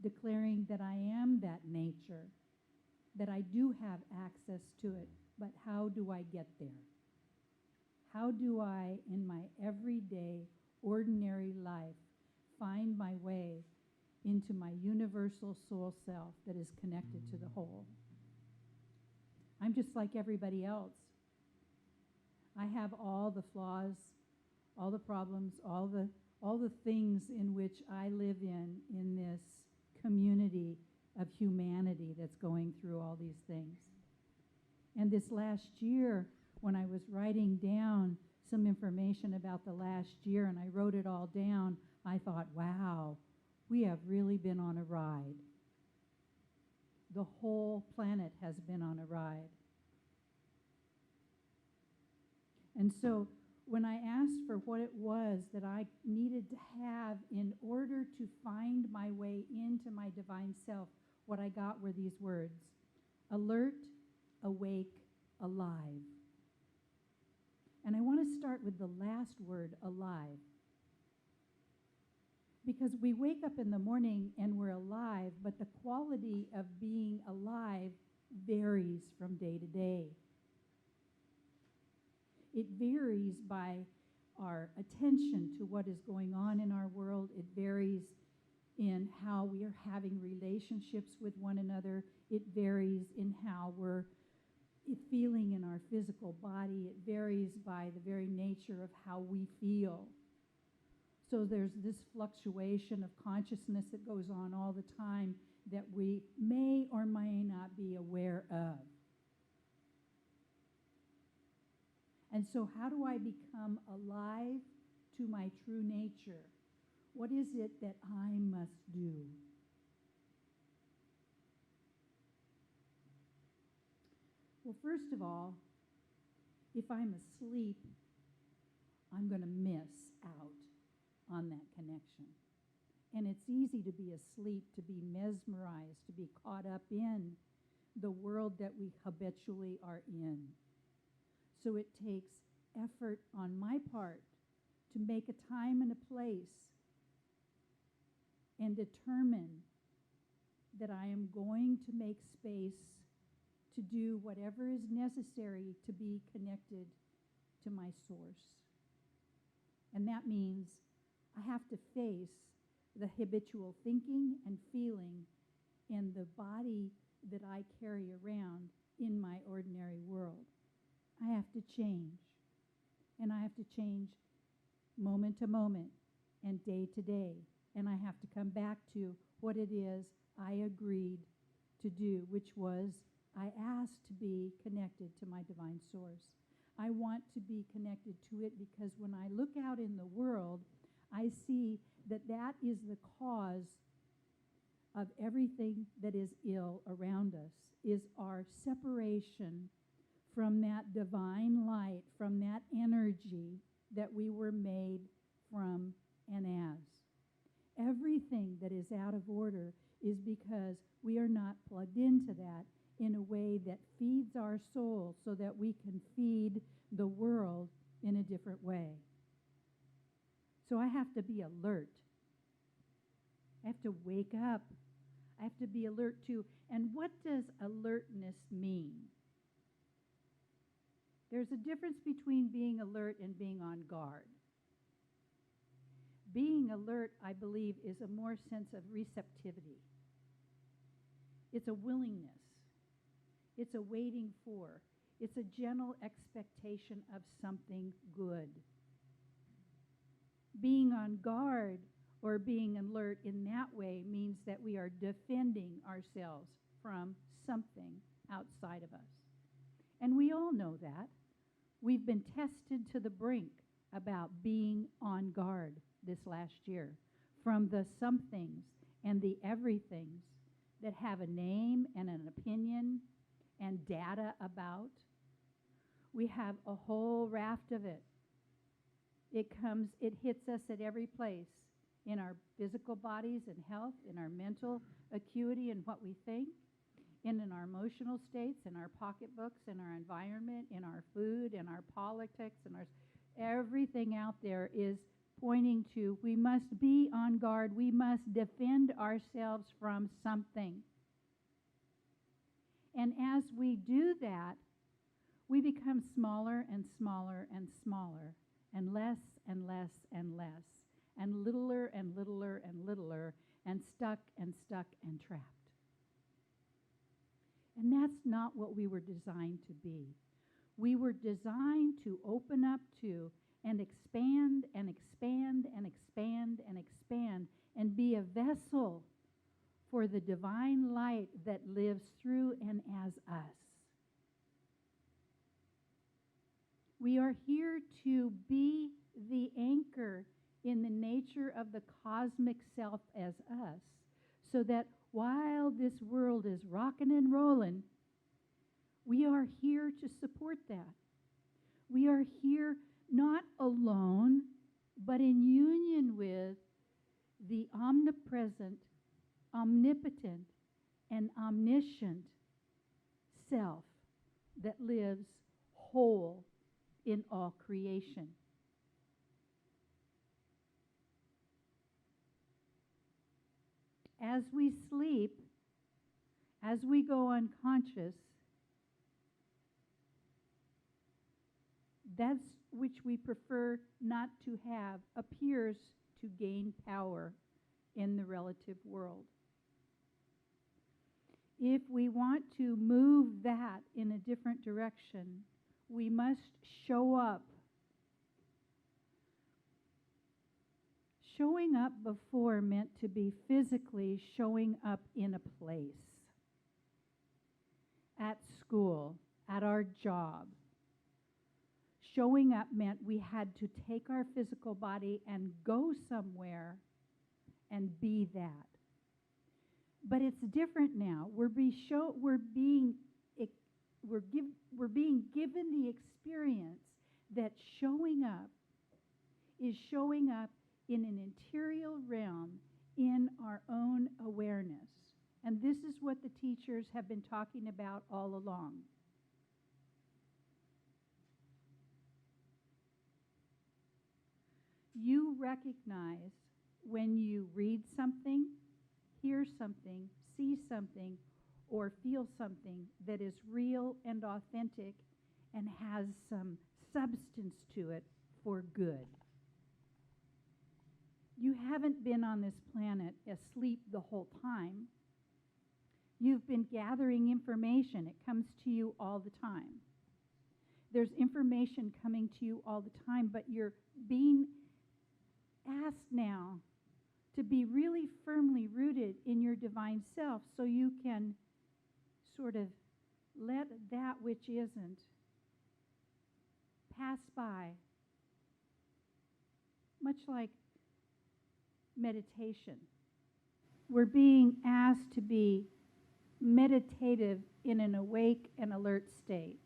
Declaring that I am that nature, that I do have access to it, but how do I get there? How do I, in my everyday, ordinary life, find my way into my universal soul self that is connected to the whole? I'm just like everybody else. I have all the flaws, all the problems, all the things in which I live in this community of humanity that's going through all these things. And this last year, when I was writing down some information about the last year and I wrote it all down, I thought, wow, we have really been on a ride. The whole planet has been on a ride. And so when I asked for what it was that I needed to have in order to find my way into my divine self, what I got were these words: alert, awake, alive. And I want to start with the last word, alive. Because we wake up in the morning and we're alive, but the quality of being alive varies from day to day. It varies by our attention to what is going on in our world. It varies in how we are having relationships with one another. It varies in how we're feeling in our physical body. It varies by the very nature of how we feel. So there's this fluctuation of consciousness that goes on all the time that we may or may not be aware of. And so how do I become alive to my true nature? What is it that I must do? Well, first of all, if I'm asleep, I'm going to miss out on that connection. And it's easy to be asleep, to be mesmerized, to be caught up in the world that we habitually are in. So it takes effort on my part to make a time and a place and determine that I am going to make space to do whatever is necessary to be connected to my source. And that means I have to face the habitual thinking and feeling and the body that I carry around in my ordinary world. I have to change. And I have to change moment to moment and day to day. And I have to come back to what it is I agreed to do, which was I asked to be connected to my divine source. I want to be connected to it because when I look out in the world, I see that that is the cause of everything that is ill around us, is our separation from that divine light, from that energy that we were made from and as. Everything that is out of order is because we are not plugged into that in a way that feeds our soul so that we can feed the world in a different way. So I have to be alert. I have to wake up. I have to be alert to, and what does alertness mean? There's a difference between being alert and being on guard. Being alert, I believe, is a more sense of receptivity. It's a willingness. It's a waiting for. It's a gentle expectation of something good. Being on guard or being alert in that way means that we are defending ourselves from something outside of us. And we all know that. We've been tested to the brink about being on guard, this last year, from the somethings and the everythings that have a name and an opinion and data about. We have a whole raft of it. It hits us at every place, in our physical bodies and health, in our mental acuity and what we think, and in our emotional states, in our pocketbooks, in our environment, in our food, in our politics, and everything out there is pointing to we must be on guard. We must defend ourselves from something. And as we do that, we become smaller and smaller and smaller, and less and less and less, and littler and littler and littler, and stuck and stuck and trapped. And that's not what we were designed to be. We were designed to open up to and expand and expand and expand and expand and be a vessel for the divine light that lives through and as us. We are here to be the anchor in the nature of the cosmic self as us, so that while this world is rocking and rolling, we are here to support that. We are here not alone, but in union with the omnipresent, omnipotent, and omniscient self that lives whole in all creation. As we sleep, as we go unconscious, that which we prefer not to have appears to gain power in the relative world. If we want to move that in a different direction, we must show up. Showing up before meant to be physically showing up in a place. At school, at our job. Showing up meant we had to take our physical body and go somewhere and be that. But it's different now. We're being given the experience that showing up is showing up in an interior realm in our own awareness. And this is what the teachers have been talking about all along. You recognize when you read something, hear something, see something, or feel something that is real and authentic and has some substance to it for good. You haven't been on this planet asleep the whole time. You've been gathering information. It comes to you all the time. There's information coming to you all the time, but you're being asked now to be really firmly rooted in your divine self so you can sort of let that which isn't pass by. Much like meditation. We're being asked to be meditative in an awake and alert state.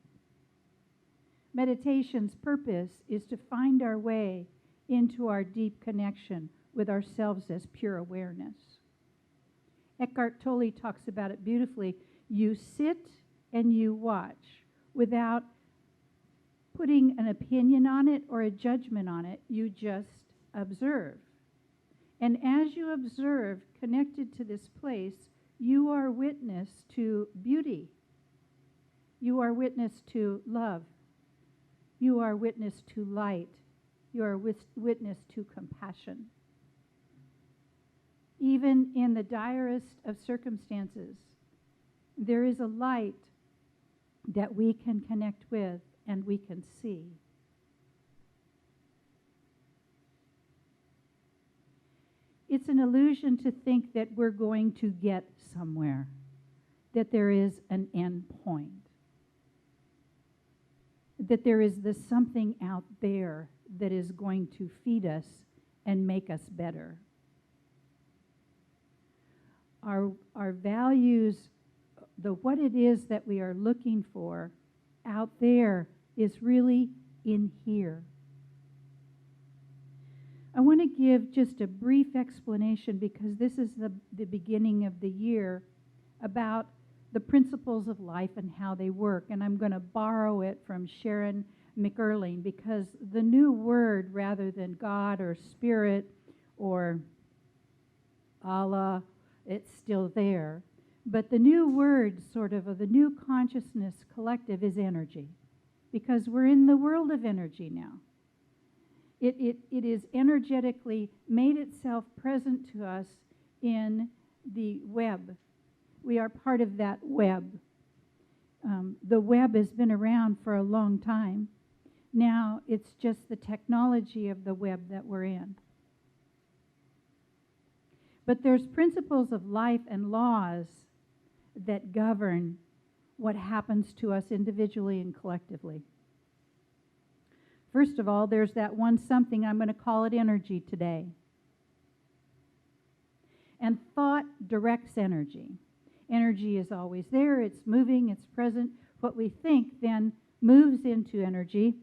Meditation's purpose is to find our way into our deep connection with ourselves as pure awareness. Eckhart Tolle talks about it beautifully. You sit and you watch without putting an opinion on it or a judgment on it. You just observe. And as you observe, connected to this place, you are witness to beauty. You are witness to love. You are witness to light. You are witness to compassion. Even in the direst of circumstances, there is a light that we can connect with and we can see. It's an illusion to think that we're going to get somewhere, that there is an end point, that there is this something out there that is going to feed us and make us better. Our values, what it is that we are looking for out there is really in here. I want to give just a brief explanation, because this is the beginning of the year, about the principles of life and how they work. And I'm going to borrow it from Sharon McErling, because the new word, rather than God or Spirit or Allah, it's still there. But the new word, sort of the new consciousness collective, is energy, because we're in the world of energy now. It is energetically made itself present to us in the web. We are part of that web. The web has been around for a long time. Now it's just the technology of the web that we're in. But there's principles of life and laws that govern what happens to us individually and collectively. First of all, there's that one something, I'm going to call it energy today. And thought directs energy. Energy is always there, it's moving, it's present. What we think then moves into energy.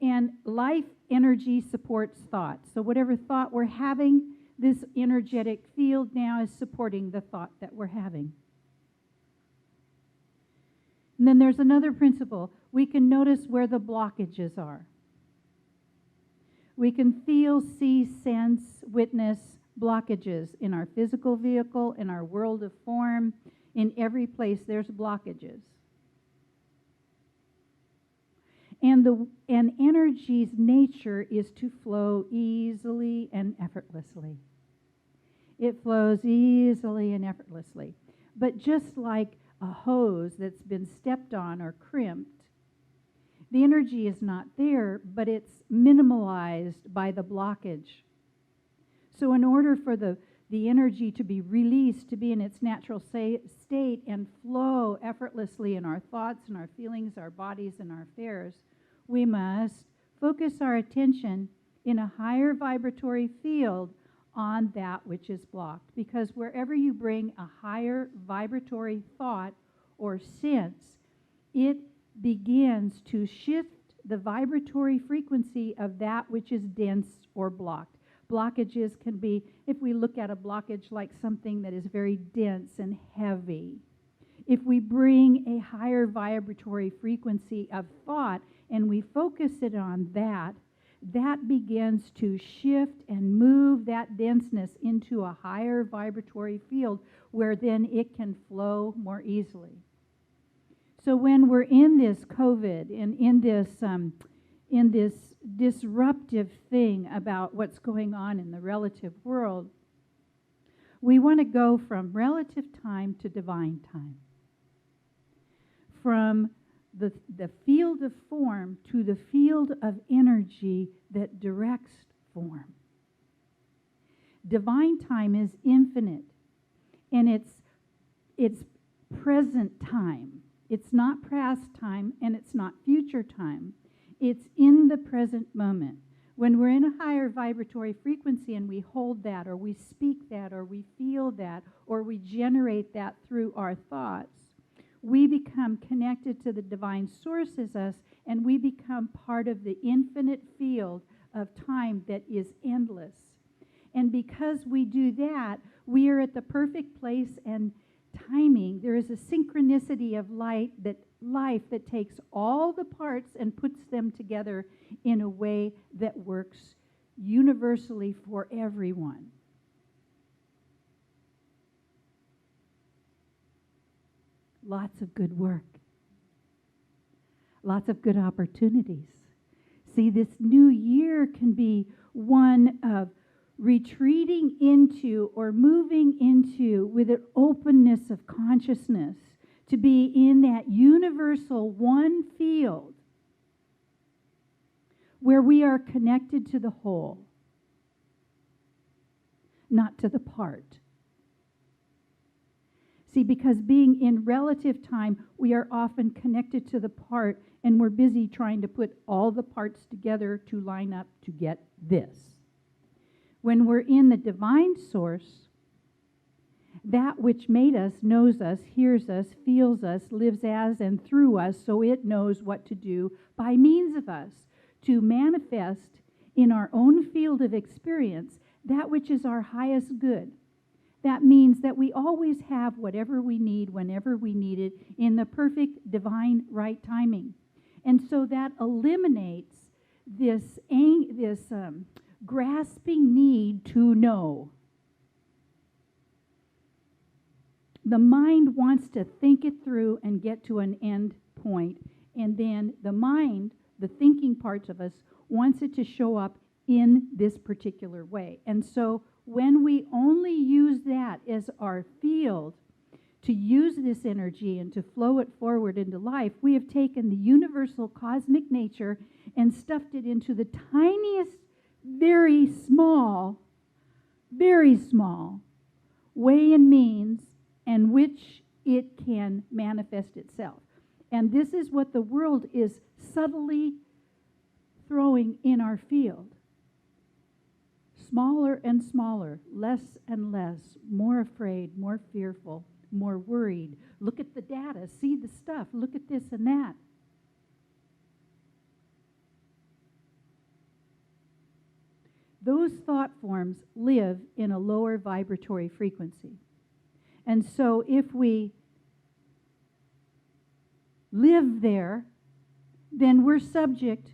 And life energy supports thought. So whatever thought we're having, this energetic field now is supporting the thought that we're having. And then there's another principle. We can notice where the blockages are. We can feel, see, sense, witness blockages in our physical vehicle, in our world of form. In every place there's blockages. And energy's nature is to flow easily and effortlessly. It flows easily and effortlessly. But just like a hose that's been stepped on or crimped, the energy is not there, but it's minimalized by the blockage. So in order for the energy to be released, to be in its natural state and flow effortlessly in our thoughts and our feelings, our bodies and our affairs, we must focus our attention in a higher vibratory field on that which is blocked. Because wherever you bring a higher vibratory thought or sense, it begins to shift the vibratory frequency of that which is dense or blocked. Blockages can be, if we look at a blockage like something that is very dense and heavy, if we bring a higher vibratory frequency of thought and we focus it on that, that begins to shift and move that denseness into a higher vibratory field where then it can flow more easily. So when we're in this COVID and in this disruptive thing about what's going on in the relative world, we want to go from relative time to divine time. From the field of form to the field of energy that directs form. Divine time is infinite, and it's present time. It's not past time, and it's not future time. It's in the present moment. When we're in a higher vibratory frequency and we hold that, or we speak that, or we feel that, or we generate that through our thoughts, we become connected to the divine source as us, and we become part of the infinite field of time that is endless. And because we do that, we are at the perfect place and timing. There is a synchronicity of life that takes all the parts and puts them together in a way that works universally for everyone. Lots of good work. Lots of good opportunities. See, this new year can be one of retreating into or moving into with an openness of consciousness to be in that universal one field where we are connected to the whole, not to the part. See, because being in relative time, we are often connected to the part, and we're busy trying to put all the parts together to line up to get this. When we're in the divine source, that which made us knows us, hears us, feels us, lives as and through us, so it knows what to do by means of us to manifest in our own field of experience that which is our highest good. That means that we always have whatever we need whenever we need it in the perfect divine right timing. And so that eliminates this grasping need to know. The mind wants to think it through and get to an end point. And then the mind, the thinking parts of us, wants it to show up in this particular way. And so when we only use that as our field to use this energy and to flow it forward into life, we have taken the universal cosmic nature and stuffed it into the tiniest, very small way and means and which it can manifest itself. And this is what the world is subtly throwing in our field. Smaller and smaller, less and less, more afraid, more fearful, more worried. Look at the data, see the stuff, look at this and that. Those thought forms live in a lower vibratory frequency. And so if we live there, then we're subject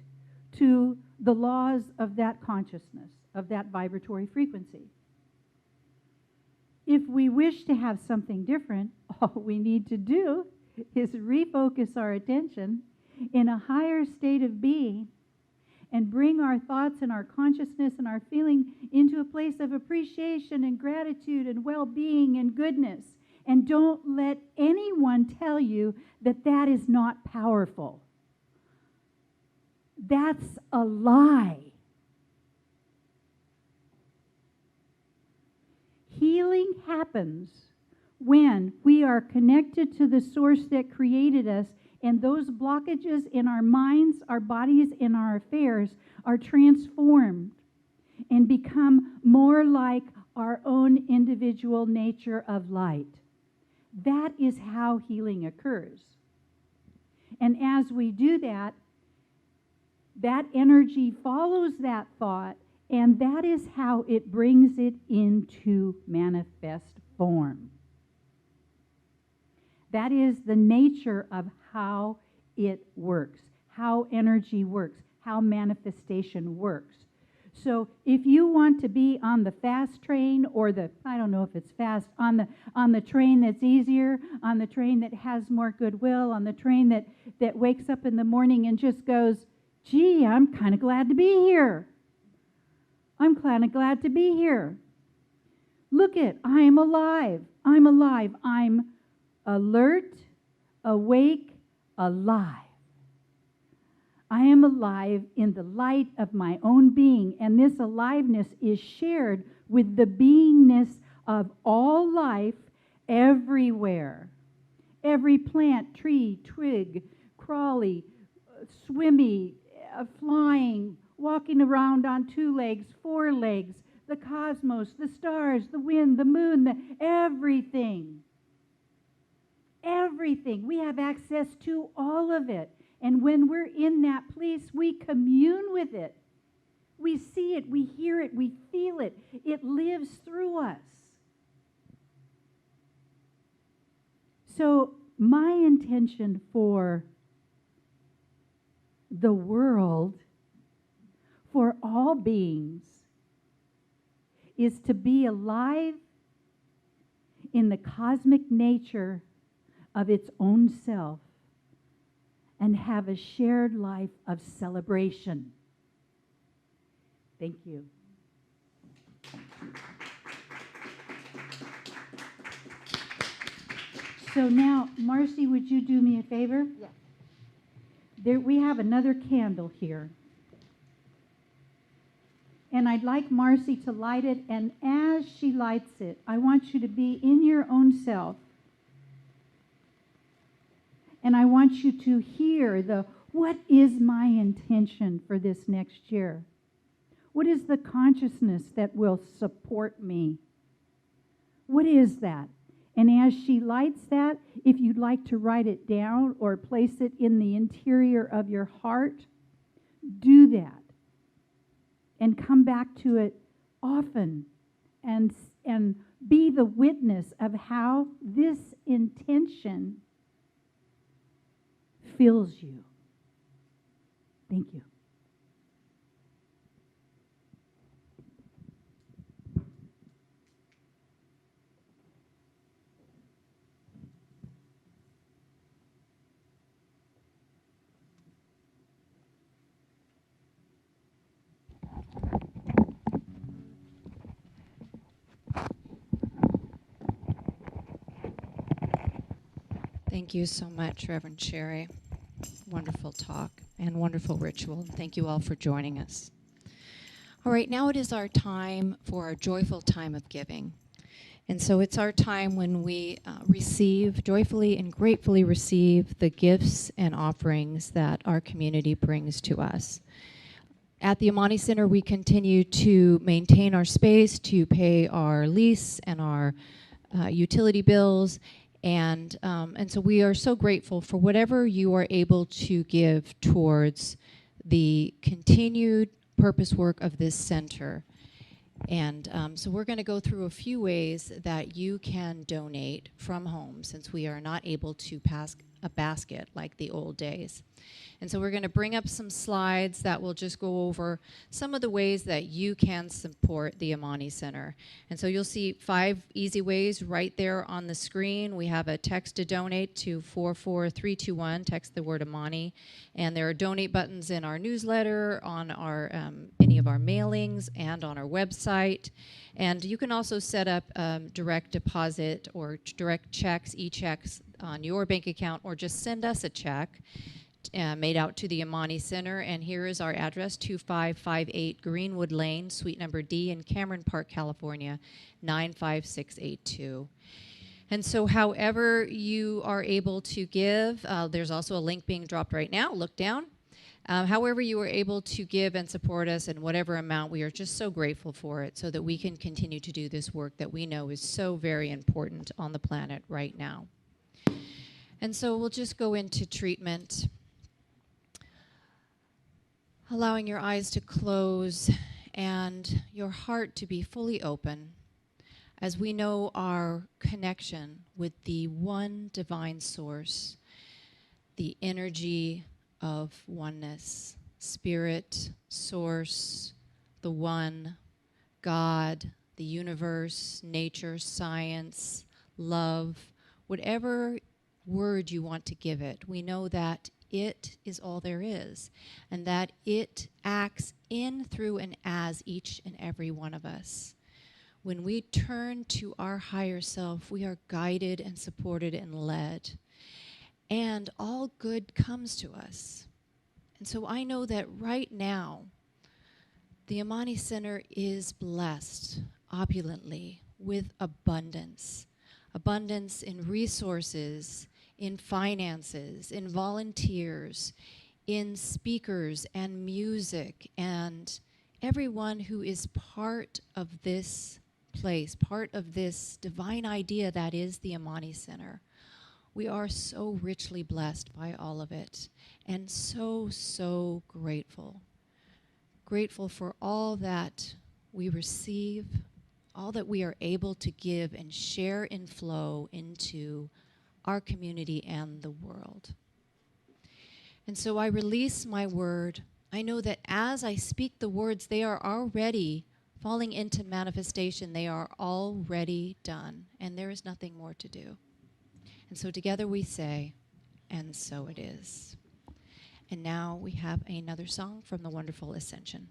to the laws of that consciousness, of that vibratory frequency. If we wish to have something different, all we need to do is refocus our attention in a higher state of being and bring our thoughts and our consciousness and our feeling into a place of appreciation and gratitude and well-being and goodness. And don't let anyone tell you that that is not powerful. That's a lie. Healing happens when we are connected to the source that created us, and those blockages in our minds, our bodies, and our affairs are transformed and become more like our own individual nature of light. That is how healing occurs. And as we do that, that energy follows that thought, and that is how it brings it into manifest form. That is the nature of how it works, how energy works, how manifestation works. So if you want to be on the fast train, or I don't know if it's fast, on the train that's easier, on the train that has more goodwill, on the train that wakes up in the morning and just goes, gee, I'm kind of glad to be here. I'm kind of glad to be here. Look it, I am alive. I'm alive. I'm alert, awake, alive. I am alive in the light of my own being, and this aliveness is shared with the beingness of all life everywhere. Every plant, tree, twig, crawly, swimmy, flying, walking around on 2 legs, 4 legs, the cosmos, the stars, the wind, the moon, everything. Everything. We have access to all of it. And when we're in that place, we commune with it. We see it, we hear it, we feel it. It lives through us. So my intention for the world, for all beings, is to be alive in the cosmic nature of its own self and have a shared life of celebration. Thank you. So now, Marcy, would you do me a favor? Yes. There, we have another candle here. And I'd like Marcy to light it, and as she lights it, I want you to be in your own self. And I want you to hear what is my intention for this next year? What is the consciousness that will support me? What is that? And as she lights that, if you'd like to write it down or place it in the interior of your heart, do that. And come back to it often and be the witness of how this intention fills you. Thank you. Thank you so much, Reverend Sherry. Wonderful talk and wonderful ritual. Thank you all for joining us. All right, now it is our time for our joyful time of giving. And so it's our time when we joyfully and gratefully receive the gifts and offerings that our community brings to us. At the Amani Center, we continue to maintain our space, to pay our lease and our utility bills, and so we are so grateful for whatever you are able to give towards the continued purpose work of this center. And so we're going to go through a few ways that you can donate from home, since we are not able to pass a basket like the old days. And so we're going to bring up some slides that will just go over some of the ways that you can support the Amani Center. And so you'll see 5 easy ways right there on the screen. We have a text to donate to 44321, text the word Amani. And there are donate buttons in our newsletter, on our any of our mailings, and on our website. And you can also set up direct deposit or direct checks, e-checks on your bank account, or just send us a check made out to the Amani Center. And here is our address, 2558 Greenwood Lane, suite number D in Cameron Park, California, 95682. And so however you are able to give, there's also a link being dropped right now, look down. However you are able to give and support us in whatever amount, we are just so grateful for it, so that we can continue to do this work that we know is so very important on the planet right now. And so we'll just go into treatment. Allowing your eyes to close and your heart to be fully open, as we know our connection with the one divine source, the energy of oneness, spirit, source, the one, God, the universe, nature, science, love, whatever word you want to give it. We know that it is all there is, and that it acts in, through, and as each and every one of us. When we turn to our higher self, we are guided and supported and led, and all good comes to us. And so I know that right now, the Amani Center is blessed opulently with abundance. Abundance in resources, in finances, in volunteers, in speakers and music, and everyone who is part of this place, part of this divine idea that is the Amani Center. We are so richly blessed by all of it, and so, so grateful. Grateful for all that we receive, all that we are able to give and share and flow into our community and the world. And so I release my word. I know that as I speak the words, they are already falling into manifestation. They are already done, and there is nothing more to do. And so together we say, and so it is. And now we have another song from the wonderful Ascension.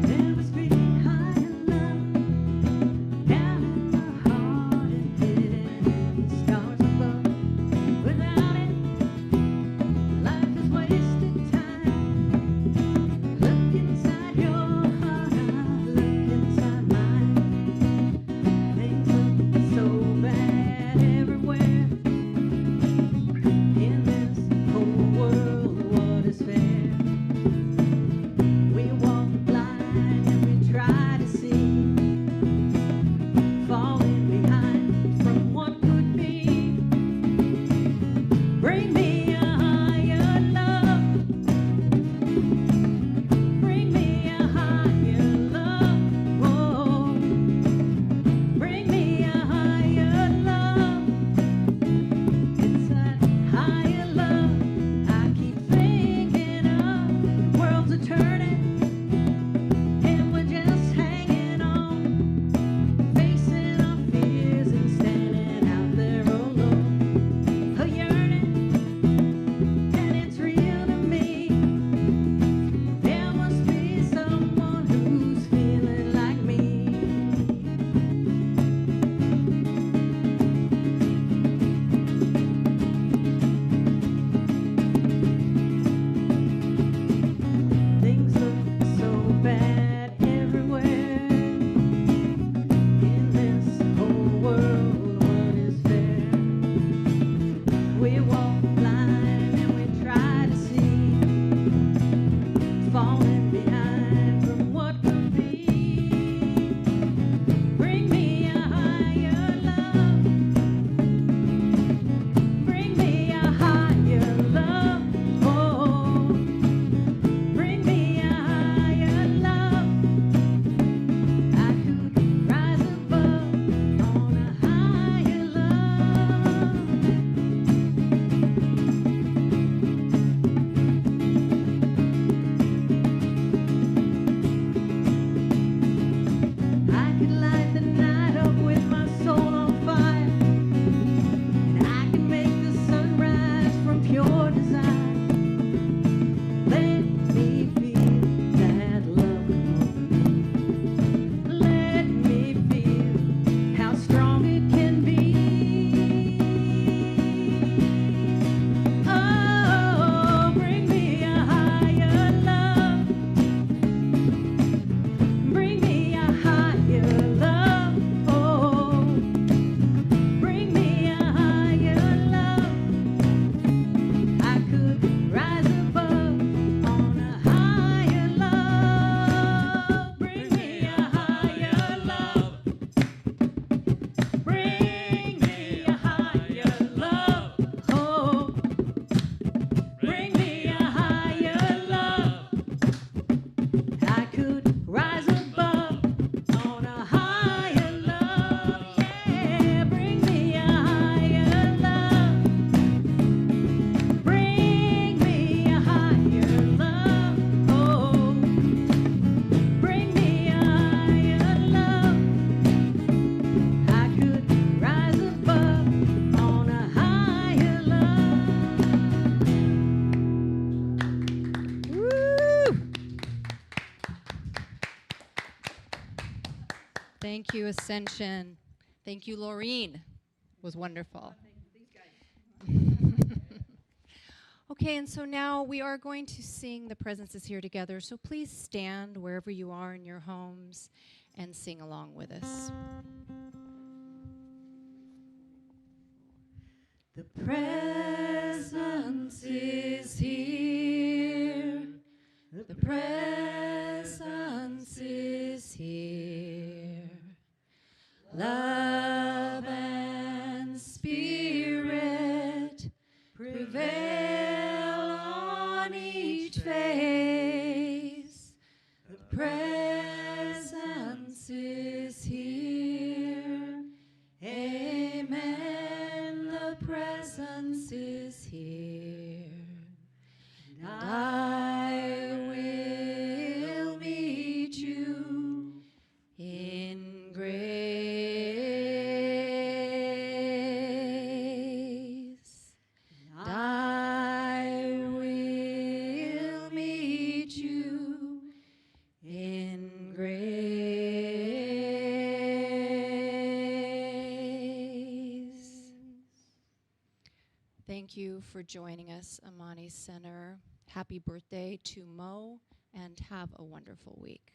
Never speak high enough, down in the Thank you, Ascension. Thank you, Laureen. Was wonderful. Okay, and so now we are going to sing The Presence is Here together. So please stand wherever you are in your homes and sing along with us. The presence is here. The presence is here. Love and spirit prevail on each face. The presence is here. Amen. The presence is here. And I will meet you in grace. And I will meet you in grace. Thank you for joining us, Amani Center. Happy birthday to Mo, and have a wonderful week.